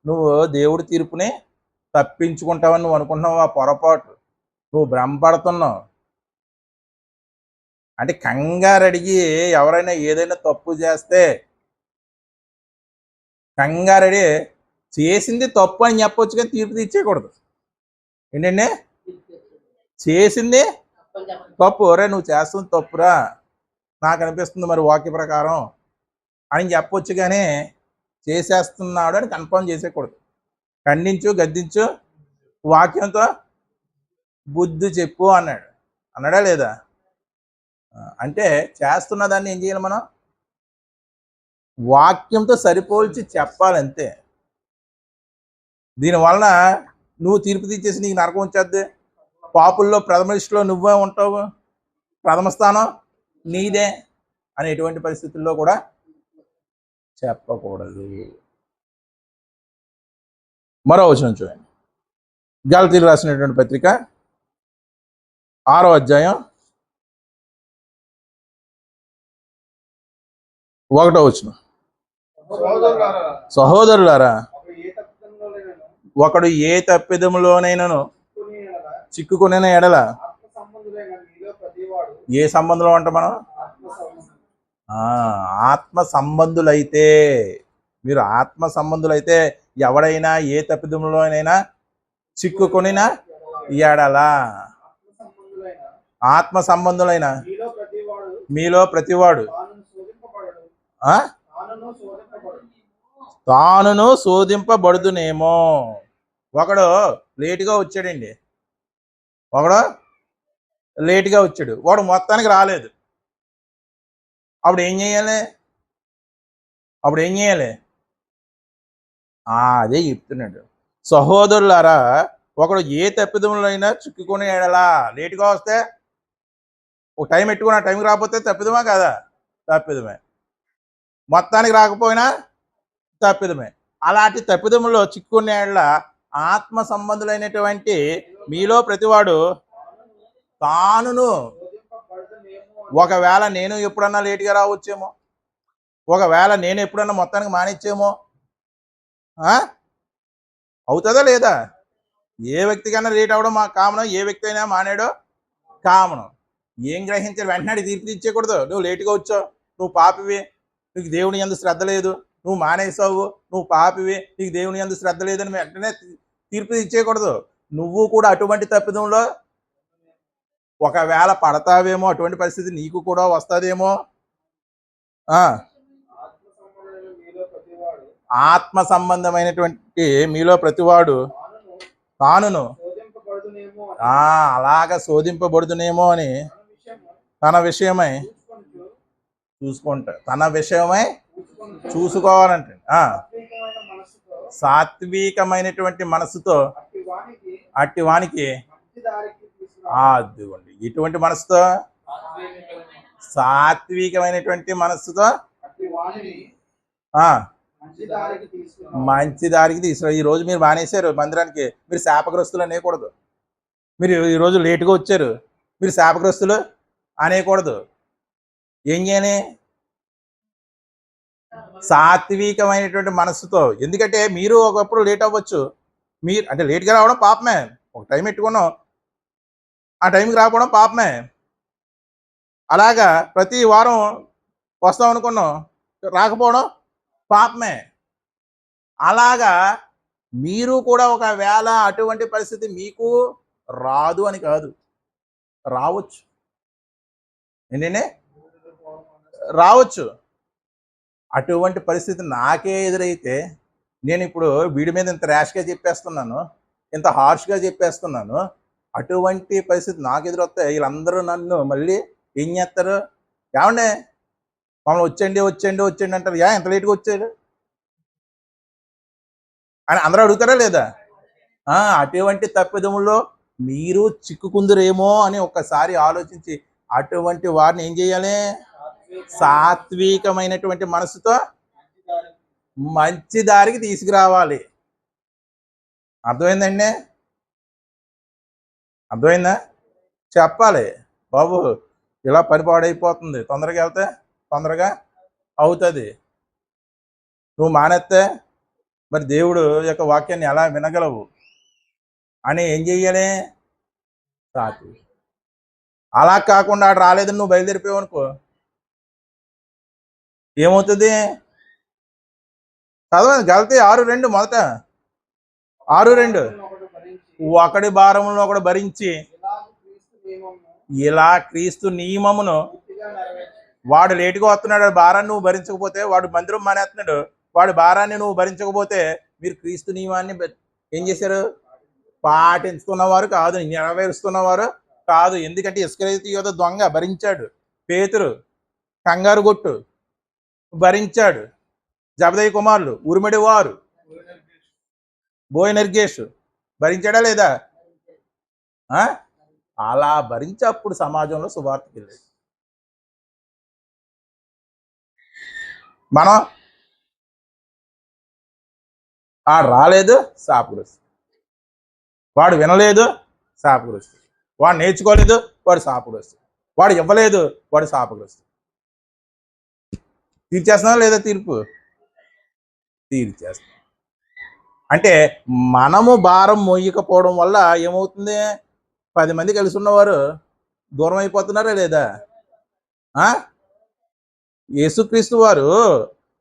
నువ్వు దేవుడి తీర్పుని తప్పించుకుంటావని నువ్వు అనుకుంటున్నావు. ఆ పొరపాటు. నువ్వు భ్రమపడుతున్నావు. అంటే కంగారు అడిగి ఎవరైనా ఏదైనా తప్పు చేస్తే కంగారడి చేసింది తప్పు అని చెప్పొచ్చు, కానీ తీర్పు తీర్చేయకూడదు. ఏంటండి? చేసింది తప్పు, ఒరే నువ్వు చేస్తుంది తప్పురా నాకు అనిపిస్తుంది మరి వాక్య ప్రకారం అని చెప్పొచ్చు, కానీ చేసేస్తున్నాడు అని కన్ఫర్మ్ చేసేయకూడదు. ఖండించు, గద్దించు, వాక్యంతో బుద్ధి చెప్పు అన్నాడా లేదా? అంటే చేస్తున్న దాన్ని ఏం చేయాలి? మనం వాక్యంతో సరిపోల్చి చెప్పాలంతే. దీనివలన నువ్వు తీర్పు తీర్చేసి నీకు నరకం వచ్చేద్ది. పాపుల్లో ప్రథమ లిస్టులో నువ్వే ఉంటావు, ప్రథమ స్థానం నీదే అని ఎటువంటి పరిస్థితుల్లో కూడా చెప్పకూడదు. మరో వచనం చూడండి. గలతీయులకు రాసినటువంటి పత్రిక 6వ అధ్యాయం 1వ వచనం. సహోదరులారా, ఒకడు ఏ తప్పిదములోనైనాను చిక్కుకునే ఎడల, ఏ సంబంధంలో అంట మనం? ఆత్మ సంబంధులైతే, మీరు ఆత్మ సంబంధులైతే ఎవడైనా ఏ తప్పిదములోనైనా చిక్కుకొనిన ఎడల, ఆత్మ సంబంధులైన మీలో ప్రతివాడు తానును శోధింపబడుదునేమో. ఒకడు లేటుగా వచ్చాడండి, వాడు మొత్తానికి రాలేదు. అప్పుడు ఏం చేయాలి? అదే చెప్తున్నాడు. సహోదరులారా, ఒకడు ఏ తప్పిదములో అయినా చిక్కుకుని ఎడలా, లేటుగా వస్తే ఒక టైం పెట్టుకుని ఆ టైంకి రాకపోతే తప్పిదమా కాదా? తప్పిదమే. మొత్తానికి రాకపోయినా తప్పిదమే. అలాంటి తప్పిదములో చిక్కుకునే ఎడల ఆత్మ సంబంధులైనటువంటి మీలో ప్రతివాడు తానును, ఒకవేళ నేను ఎప్పుడన్నా లేటుగా రావచ్చేమో, ఒకవేళ నేను ఎప్పుడన్నా మొత్తానికి మానిచ్చేమో, అవుతుందా లేదా? ఏ వ్యక్తికైనా లేట్ అవడం మా కామను, ఏ వ్యక్తి అయినా మానేయడం కామను. ఏం గ్రహించారు? వెంటనే తీర్పు ఇచ్చేయకూడదు. నువ్వు లేటుగా వచ్చావు, నువ్వు పాపివి, నీకు దేవుని యందు శ్రద్ధ లేదు, నువ్వు మానేసావు, నువ్వు పాపివి, నీకు దేవుని యందు శ్రద్ధ లేదని వెంటనే తీర్పు ఇచ్చేయకూడదు. నువ్వు కూడా అటువంటి తప్పిదంలో ఒకవేళ పడతావేమో, అటువంటి పరిస్థితి నీకు కూడా వస్తుందేమో. ఆత్మ సంబంధమైనటువంటి మీలో ప్రతివాడు తానును అలాగ శోధింపబడుతునేమో అని తన విషయమై తన విషయమై చూసుకోవాలంటే సాత్వికమైనటువంటి మనసుతో అట్టి వానికి అదిగోండి. ఇటువంటి మనసుతో, సాత్వికమైనటువంటి మనసుతో మంచి దారికి తీసుకురా. ఈ రోజు మీరు మానేశారు మందిరానికి, మీరు శాపగ్రస్తులు అనేకూడదు. మీరు ఈరోజు లేటుగా వచ్చారు, మీరు శాపగ్రస్తులు అనేకూడదు. ఏం చేయాలి? సాత్వికమైనటువంటి మనస్సుతో. ఎందుకంటే మీరు ఒకప్పుడు లేట్ అవ్వచ్చు, మీరు అంటే లేట్గా రావడం పాపమే. ఒక టైం పెట్టుకున్నాం, ఆ టైంకి రాకపోవడం పాపమే. అలాగా ప్రతి వారం వస్తాం అనుకున్నాం, రాకపోవడం పాపమే. అలాగా మీరు కూడా ఒకవేళ అటువంటి పరిస్థితి మీకు రాదు అని కాదు, రావచ్చు. ఏంటంటే రావచ్చు. అటువంటి పరిస్థితి నాకే ఎదురైతే నేను ఇప్పుడు వీడి మీద ఇంత ర్యాష్గా చెప్పేస్తున్నాను, ఇంత హార్ష్గా చెప్పేస్తున్నాను. అటువంటి పరిస్థితి నాకు ఎదురొస్తే వీళ్ళందరూ నన్ను మళ్ళీ ఏం చేస్తారు? ఏమండే మమ్మల్ని వచ్చండి అంటారు. ఎంత లేట్గా వచ్చాడు అని అందరూ అడుగుతారా లేదా? అటువంటి తప్పిదముల్లో మీరు చిక్కుకుందరేమో అని ఒక్కసారి ఆలోచించి అటువంటి వారిని ఏం చేయాలి? సాత్వికమైనటువంటి మనసుతో మంచి దారికి తీసుకురావాలి. అర్థమైందండి? అర్థమైందా? చెప్పాలి, బాబు ఇలా పని పాడైపోతుంది, తొందరగా వెళ్తే తొందరగా అవుతుంది, నువ్వు మానేస్తే మరి దేవుడు యొక్క వాక్యాన్ని ఎలా వినగలవు అని ఏం చెయ్యాలి? సాత్వి. అలా కాకుండా ఆడు రాలేదని నువ్వు బయలుదేరిపోయావు అనుకో, ఏమవుతుంది? చదవండి గలతీ 6:2 మొదట. 6:2 ఒకడి భారములను ఒకడు భరించి ఇలా క్రీస్తు నియమమును, వాడు లేటుగా వస్తున్నాడు, భారాన్ని నువ్వు భరించకపోతే, వాడు మందిరం మానేస్తున్నాడు, వాడి భారాన్ని నువ్వు భరించకపోతే మీరు క్రీస్తు నియమాన్ని ఏం చేశారు? పాటించుకున్నవారు కాదు, నెరవేరుస్తున్నవారు కాదు. ఎందుకంటే ఇస్కరియోతు యోధ దొంగ భరించాడు, పేతురు కంగారు కొట్టు భరించాడు, జబదయి కుమారులు ఉరిమిడి వారు బోయనర్గేష్ భరించాడా లేదా? అలా భరించి అప్పుడు సమాజంలో సువార్తకి వెళ్ళేది. మనం రాలేదు శాపగ్రస్తు, వాడు వినలేదు శాపగ్రస్తు, వాడు నేర్చుకోలేదు వాడు శాపగ్రస్తు, వాడు ఇవ్వలేదు వాడు శాపగ్రస్తు. తీర్చేస్తున్నావా లేదా? తీర్పు తీర్చేస్తాం. అంటే మనము భారం మోయకపోవడం వల్ల ఏమవుతుంది? 10 మంది కలిసి ఉన్నవారు దూరం అయిపోతున్నారా లేదా? యేసుక్రీస్తు వారు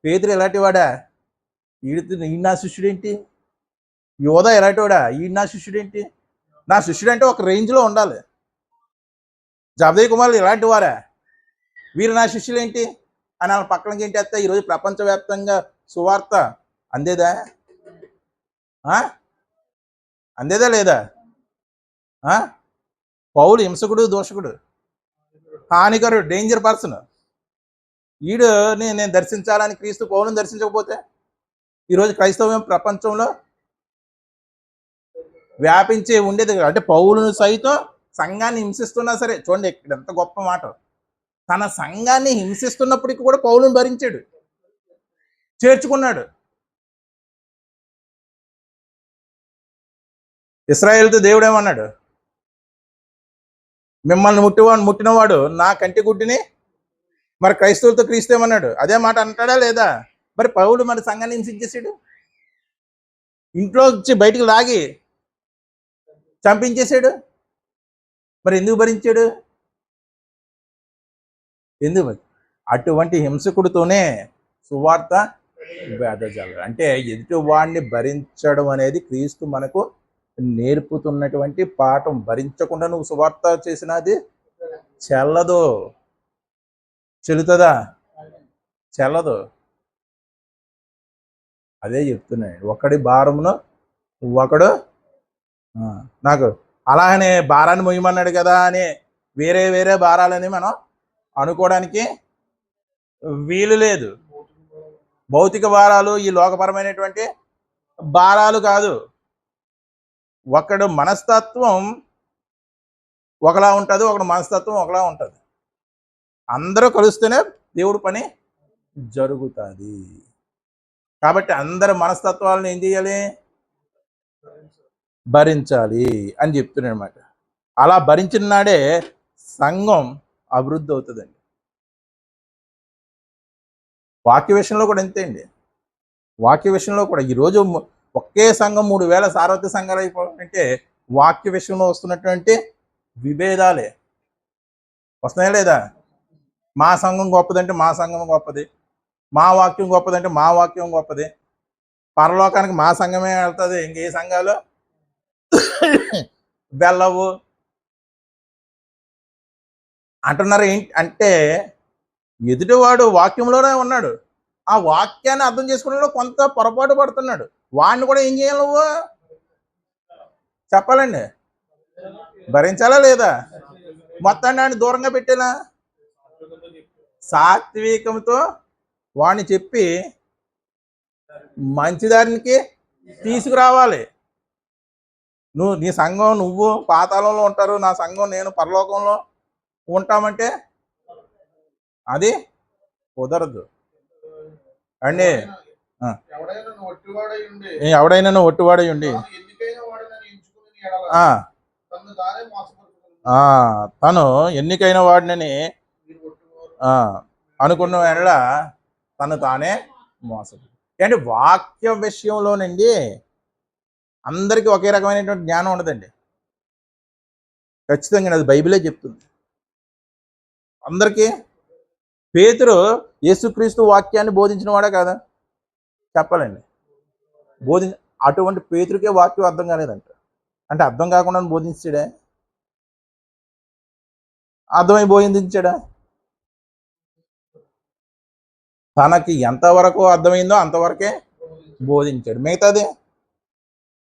పేతురు ఎలాంటి వాడా? ఈ నా శిష్యుడేంటి? యోధ ఎలాంటి వాడా? ఈ నా శిష్యుడేంటి? నా శిష్యుడు అంటే ఒక రేంజ్లో ఉండాలి. జబదయి కుమారులు ఎలాంటి వారా? వీరు నా శిష్యులేంటి అని వాళ్ళ పక్కనకి ఏంటి వస్తే ఈరోజు ప్రపంచవ్యాప్తంగా సువార్త అందేదా? అందేదా లేదా? పౌలు హింసకుడు, దోషకుడు, హానికరుడు, డేంజర్ పర్సన్. వీడు నేను దర్శించాలని క్రీస్తు పౌలుని దర్శించకపోతే ఈరోజు క్రైస్తవం ప్రపంచంలో వ్యాపించి ఉండేది. అంటే పౌలును సైతం సంఘాన్ని హింసిస్తున్నా సరే, చూడండి ఇక్కడ ఎంత గొప్ప మాట, తన సంఘాన్ని హింసిస్తున్నప్పటికీ కూడా పౌలును భరించాడు, చేర్చుకున్నాడు. ఇశ్రాయేలుతో దేవుడు ఏమన్నాడు? మిమ్మల్ని ముట్టినవాడు నా కంటి గుడ్డిని. మరి క్రైస్తవులతో క్రీస్తు ఏమన్నాడు? అదే మాట అంటాడా లేదా? మరి పౌలు మరి సంఘాన్ని హింసించేసాడు, ఇంట్లో వచ్చి బయటికి లాగి చంపించేశాడు. మరి ఎందుకు భరించాడు? ఎందుకు? అటువంటి హింసకుడితోనే సువార్త వేదజాలం. అంటే ఎదుటి వాడిని భరించడం అనేది క్రీస్తు మనకు నేర్పుతున్నటువంటి పాఠం. భరించకుండా నువ్వు సువార్త చేసినది చెల్లదు. చెల్లుతుందా? చెల్లదు. అదే చెప్తున్నాడు, ఒకడి భారమును ఒకడు నాకు అలాగనే భారాన్ని మొయ్యమన్నాడు కదా అని వేరే వేరే భారాలని మనం అనుకోవడానికి వీలు లేదు. భౌతిక భారాలు ఈ లోకపరమైనటువంటి భారాలు కాదు. ఒకడు మనస్తత్వం ఒకలా ఉంటుంది, ఒకడు మనస్తత్వం ఒకలా ఉంటుంది. అందరూ కలుస్తేనే దేవుడు పని జరుగుతుంది. కాబట్టి అందరి మనస్తత్వాలను ఏం చేయాలి? భరించాలి అని చెప్తున్నాడు అనమాట. అలా భరించిన నాడే సంఘం అభివృద్ధి అవుతుందండి. వాక్య విషయంలో కూడా అంతే అండి. వాక్య విషయంలో కూడా ఈరోజు ఒకే సంఘం 3000 సార్వత్రిక సంఘాలు అయిపోవాలంటే వాక్య విషయంలో వస్తున్నటువంటి విభేదాలే వస్తున్నాయా లేదా? మా సంఘం గొప్పదంటే మా సంఘం గొప్పది, మా వాక్యం గొప్పదంటే మా వాక్యం గొప్పది, పరలోకానికి మా సంఘమే వెళ్తుంది, ఇంకే సంఘాలు వెళ్ళవు అంటున్నారు. ఏంటి అంటే ఎదుటివాడు వాక్యంలోనే ఉన్నాడు, ఆ వాక్యాన్ని అర్థం చేసుకునే కొంత పొరపాటు పడుతున్నాడు. వాడిని కూడా ఏం చేయాలి? నువ్వు చెప్పాలండి, భరించాలా లేదా? మొత్తాన్ని వాడిని దూరంగా పెట్టేనా? సాత్వికంతో వాడిని చెప్పి మంచిదానికి తీసుకురావాలి. నీ సంఘం నువ్వు పాతాళంలో ఉంటారు, నా సంఘం నేను పరలోకంలో ఉంటామంటే అది కుదరదు అండి. ఎవడైనా ఒట్టివాడై ఉండి తను ఎన్నికైన వాడినని అనుకున్న వేళ తను తానే మోసం. అంటే వాక్య విషయంలోనండి అందరికీ ఒకే రకమైనటువంటి జ్ఞానం ఉండదండి. ఖచ్చితంగా అది బైబిలే చెప్తుంది అందరికీ. పేతురు యేసుక్రీస్తు వాక్యాన్ని బోధించిన వాడే కాదా? చెప్పాలండి, అటువంటి పేతురుకే వాక్యం అర్థం కాలేదంట. అంటే అర్థం కాకుండా బోధించాడే? అర్థమై బోధించాడా? తనకి ఎంతవరకు అర్థమైందో అంతవరకే బోధించాడు. మిగతాది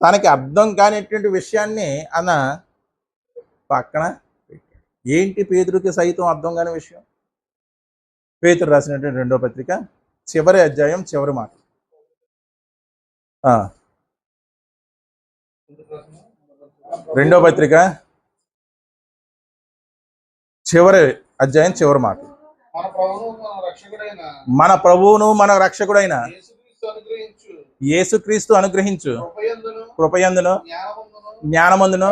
తనకి అర్థం కానిటువంటి విషయాన్ని అన్న పక్కన పెట్టాడు. ఏంటి పేతురుకి సైతం అర్థం కాని విషయం? పేతురు రాసినటువంటి 2వ పత్రిక చివరి అధ్యాయం చివరి మాట. 2వ పత్రిక చివరి అధ్యాయం చివరి మాట. మన ప్రభువును మన రక్షకుడైన యేసుక్రీస్తు అనుగ్రహించు కృపయందును జ్ఞానమందును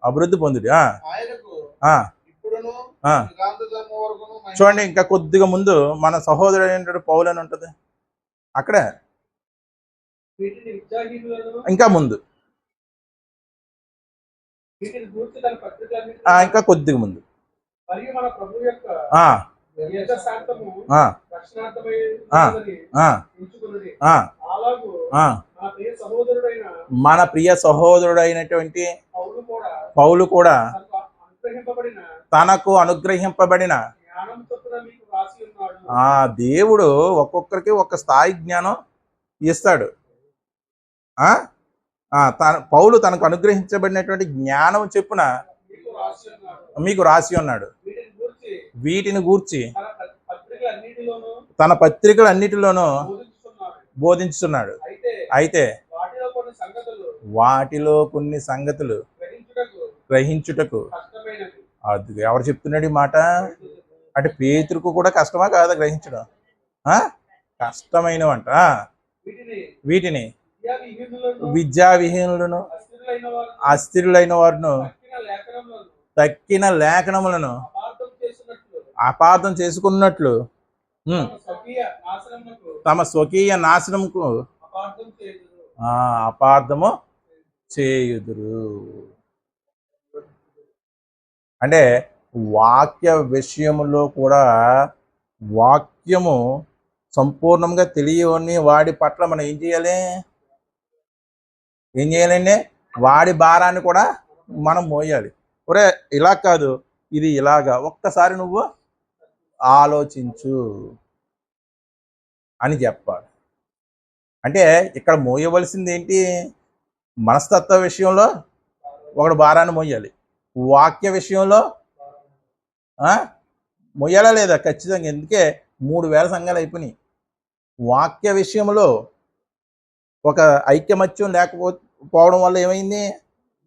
అభివృద్ధి పొందుడి. చూడండి, ఇంకా కొద్దిగా ముందు మన సహోదరుడు పౌలు అని ఉంటుంది అక్కడ, ఇంకా ముందు ఇంకా కొద్దిగా ముందు మన ప్రియ సహోదరుడైనటువంటి పౌలు కూడా తనకు అనుగ్రహింపబడిన దేవుడు ఒక్కొక్కరికి ఒక స్థాయి జ్ఞానం ఇస్తాడు. పౌలు తనకు అనుగ్రహించబడినటువంటి జ్ఞానం చెప్పున మీకు రాసి ఉన్నాడు. వీటిని గూర్చి తన పత్రికలన్నిటిలోనూ బోధించుతున్నాడు. అయితే వాటిలో కొన్ని సంగతులు గ్రహించుటకు అది ఎవరు చెప్తున్నాడు ఈ మాట? అంటే పేతురుకు కూడా కష్టమా కాదా గ్రహించడం? కష్టమైనవంట. వీటిని విద్యావిహీనులను అస్థిరులైన వారును తక్కిన లేఖనములను అపార్థం చేసుకున్నట్లు తమ స్వకీయ నాశనముకు అపార్థము చేయుదురు. అంటే వాక్య విషయములో కూడా వాక్యము సంపూర్ణంగా తెలియని వాడి పట్ల మనం ఏం చేయాలండి? వాడి భారాన్ని కూడా మనం మోయాలి. ఒరే ఇలా కాదు, ఇది ఇలాగా, ఒక్కసారి నువ్వు ఆలోచించు అని చెప్పాలి. అంటే ఇక్కడ మోయవలసింది ఏంటి? మనస్తత్వ విషయంలో ఒకడు భారాన్ని మోయాలి, వాక్య విషయంలో మొయ్యాలా లేదా? ఖచ్చితంగా. ఎందుకే 3000 సంఘాలు అయిపోయినాయి. వాక్య విషయంలో ఒక ఐక్యమత్యం లేకపోవడం వల్ల ఏమైంది?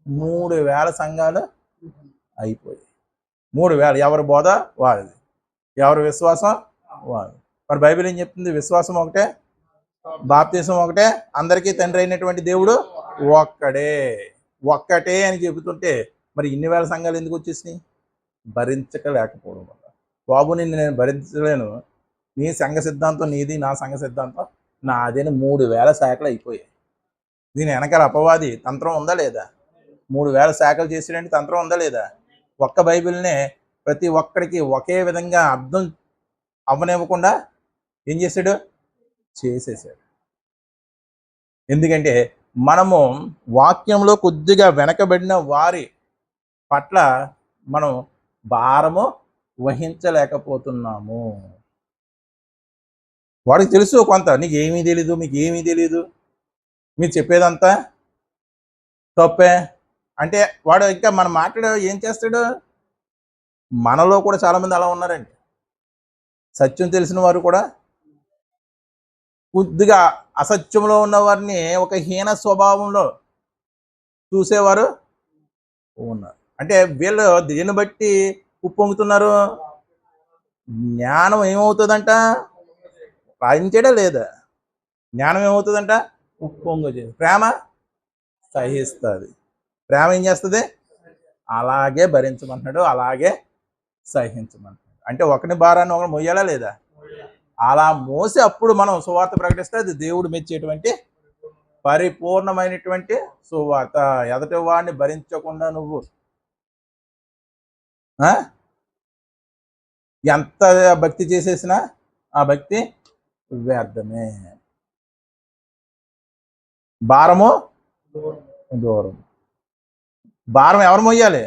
3000 సంఘాలు అయిపోయాయి. 3000. ఎవరి బోధ వాడిది, ఎవరి విశ్వాసం వాడు. మరి బైబిల్ ఏం చెప్తుంది? విశ్వాసం ఒకటే, బాప్తిసం ఒకటే, అందరికీ తండ్రి అయినటువంటి దేవుడు ఒక్కటే అని చెబుతుంటే మరి ఇన్ని వేల సంఘాలు ఎందుకు వచ్చేసినాయి? భరించలేకపోవడం వల్ల. బాబు నిన్ను నేను భరించలేను, నీ సంఘ సిద్ధాంతం నీది, నా సంఘ సిద్ధాంతం నాదేని 3000 శాఖలు అయిపోయాయి. దీని వెనకాల అపవాది తంత్రం ఉందా లేదా? 3000 శాఖలు చేసేటువంటి తంత్రం ఉందా లేదా? ఒక్క బైబిల్నే ప్రతి ఒక్కడికి ఒకే విధంగా అర్థం అవ్వనివ్వకుండా ఏం చేసేసాడు. ఎందుకంటే మనము వాక్యంలో కొద్దిగా వెనకబడిన వారి పట్ల మనం భారము వహించలేకపోతున్నాము. వాడికి తెలుసు కొంత, నీకు ఏమీ తెలీదు, మీకు ఏమీ తెలీదు, మీరు చెప్పేదంతా తప్పే అంటే వాడు ఇంకా మనం మాట్లాడే ఏం చేస్తాడు? మనలో కూడా చాలామంది అలా ఉన్నారండి. సత్యం తెలిసిన వారు కూడా కొద్దిగా అసత్యంలో ఉన్న వారిని ఒక హీన స్వభావంలో చూసేవారు ఉన్నారు. అంటే వీళ్ళు దేన్ని బట్టి ఉప్పొంగుతున్నారు? జ్ఞానం ఏమవుతుందంట? రాయించడా లేదా? జ్ఞానం ఏమవుతుందంట? ఉప్పొంగు. ప్రేమ సహిస్తుంది. ప్రేమ ఏం చేస్తుంది? అలాగే భరించమంటున్నాడు, అలాగే సహించమంటున్నాడు. అంటే ఒకని భారాన్ని ఒకరు మొయ్యాలా లేదా? అలా మోసి అప్పుడు మనం సువార్త ప్రకటిస్తే అది దేవుడు మెచ్చేటువంటి పరిపూర్ణమైనటువంటి సువార్త. ఎదటి వాడిని భరించకుండా నువ్వు ఎంత భక్తి చేసేసినా ఆ భక్తి వ్యర్థమే. భారము దూరం. భారం ఎవరు మోయాలి?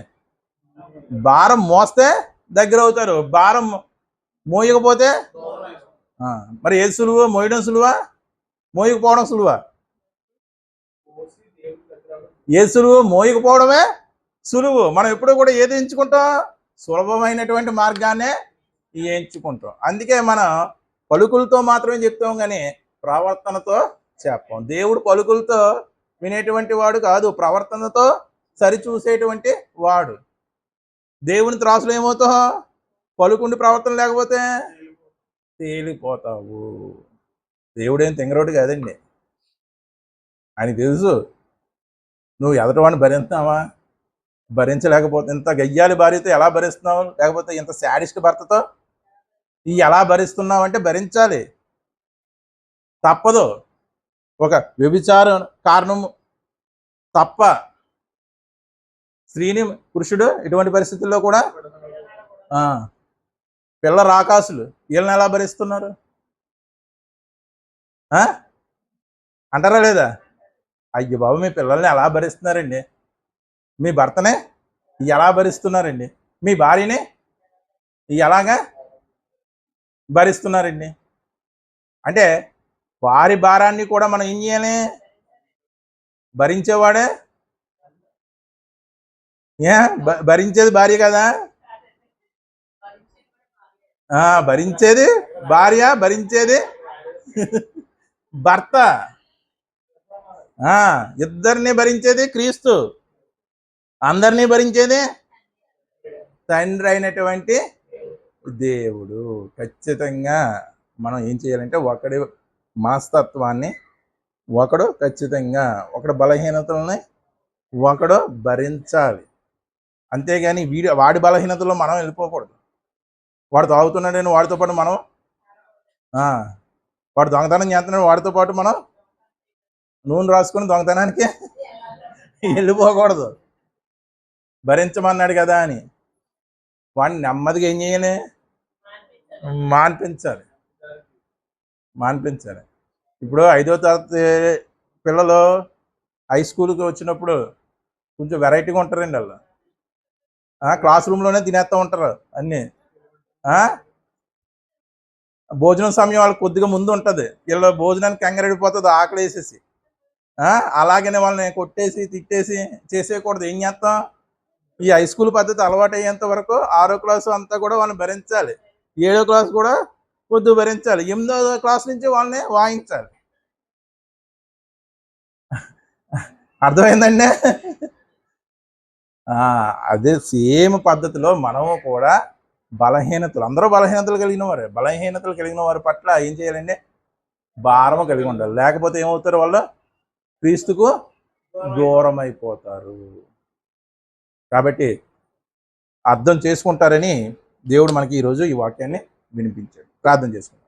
భారం మోస్తే దగ్గర అవుతారు, భారం మోయకపోతే మరి ఏది సులువు? మోయడం సులువా, మోయకపోవడం సులువా? ఏది సులువు? మోయకపోవడమే సులువు. మనం ఎప్పుడు కూడా ఏది ఎంచుకుంటాం? సులభమైనటువంటి మార్గాన్నే ఎంచుకుంటాం. అందుకే మనం పలుకులతో మాత్రమే చెప్తాం కానీ ప్రవర్తనతో చెప్పాం. దేవుడు పలుకులతో వినేటువంటి వాడు కాదు, ప్రవర్తనతో సరిచూసేటువంటి వాడు. దేవుని త్రాసులు ఏమవుతావు? పలుకుండి ప్రవర్తన లేకపోతే తేలిపోతావు. దేవుడేం తింగరోడు కాదండి. ఆయన తెలుసు నువ్వు ఎదటవాడిని భరిస్తున్నావా, భరించలేకపోతే ఇంత గయ్యాలి భార్యతో ఎలా భరిస్తున్నావు, లేకపోతే ఇంత శాడిస్ట్ భర్తతో ఎలా భరిస్తున్నావు అంటే భరించాలి, తప్పదు. ఒక వ్యభిచార కారణము తప్ప స్త్రీని పురుషుడు ఎటువంటి పరిస్థితుల్లో కూడా పిల్ల రాకాసులు వీళ్ళని ఎలా భరిస్తున్నారు అంటారా లేదా? అయ్యో బాబు, మీ పిల్లల్ని ఎలా భరిస్తున్నారండి, మీ భర్తనే ఎలా భరిస్తున్నారండి, మీ భార్యని ఎలాగా భరిస్తున్నారండి. అంటే వారి భారాన్ని కూడా మనం ఏం చేయాలి? భరించేవాడే. భరించేది భార్య కదా, భరించేది భార్య, భరించేది భర్త. ఇద్దరిని భరించేది క్రీస్తు, అందరినీ భరించేది తండ్రి అయినటువంటి దేవుడు. ఖచ్చితంగా మనం ఏం చేయాలంటే ఒకడి మనస్తత్వాన్ని ఒకడు ఖచ్చితంగా ఒకడు బలహీనతలని ఒకడు భరించాలి. అంతేగాని వాడి బలహీనతలో మనం వెళ్ళిపోకూడదు. వాడు తాగుతున్నాడని వాడితో పాటు మనం, వాడు దొంగతనం చేస్తున్నాడు వాడితో పాటు మనం నూనె రాసుకొని దొంగతనానికి వెళ్ళిపోకూడదు. భరించమన్నాడు కదా అని వాడిని నెమ్మదిగా ఏం చేయాలి? మాన్పించాలి. ఇప్పుడు 5వ తరగతి పిల్లలు హై స్కూల్కి వచ్చినప్పుడు కొంచెం వెరైటీగా ఉంటారండి వాళ్ళు. క్లాస్ రూమ్లోనే తినేస్తూ ఉంటారు అన్నీ. భోజనం సమయం వాళ్ళకి కొద్దిగా ముందు ఉంటుంది, వీళ్ళు భోజనానికి కంగారెడిపోతుంది ఆకలి వేసేసి. అలాగనే వాళ్ళని కొట్టేసి తిట్టేసి చేసేయకూడదు. ఏం చేస్తాం? ఈ హై స్కూల్ పద్ధతి అలవాటు అయ్యేంత వరకు 6వ క్లాసు అంతా కూడా వాళ్ళని భరించాలి, 7వ క్లాసు కూడా కొద్దిగా భరించాలి, 8వ క్లాస్ నుంచి వాళ్ళని వాయించాలి. అర్థమైందండి? అదే సేమ్ పద్ధతిలో మనము కూడా అందరూ బలహీనతలు కలిగిన వారి పట్ల ఏం చేయాలండి? భారము కలిగి ఉండాలి. లేకపోతే ఏమవుతారు? వాళ్ళు క్రీస్తుకు దూరం అయిపోతారు. కాబట్టి అర్థం చేసుకుంటారని దేవుడు మనకి ఈరోజు ఈ వాక్యాన్ని వినిపించాడు. ప్రార్థన చేసుకుంటాం.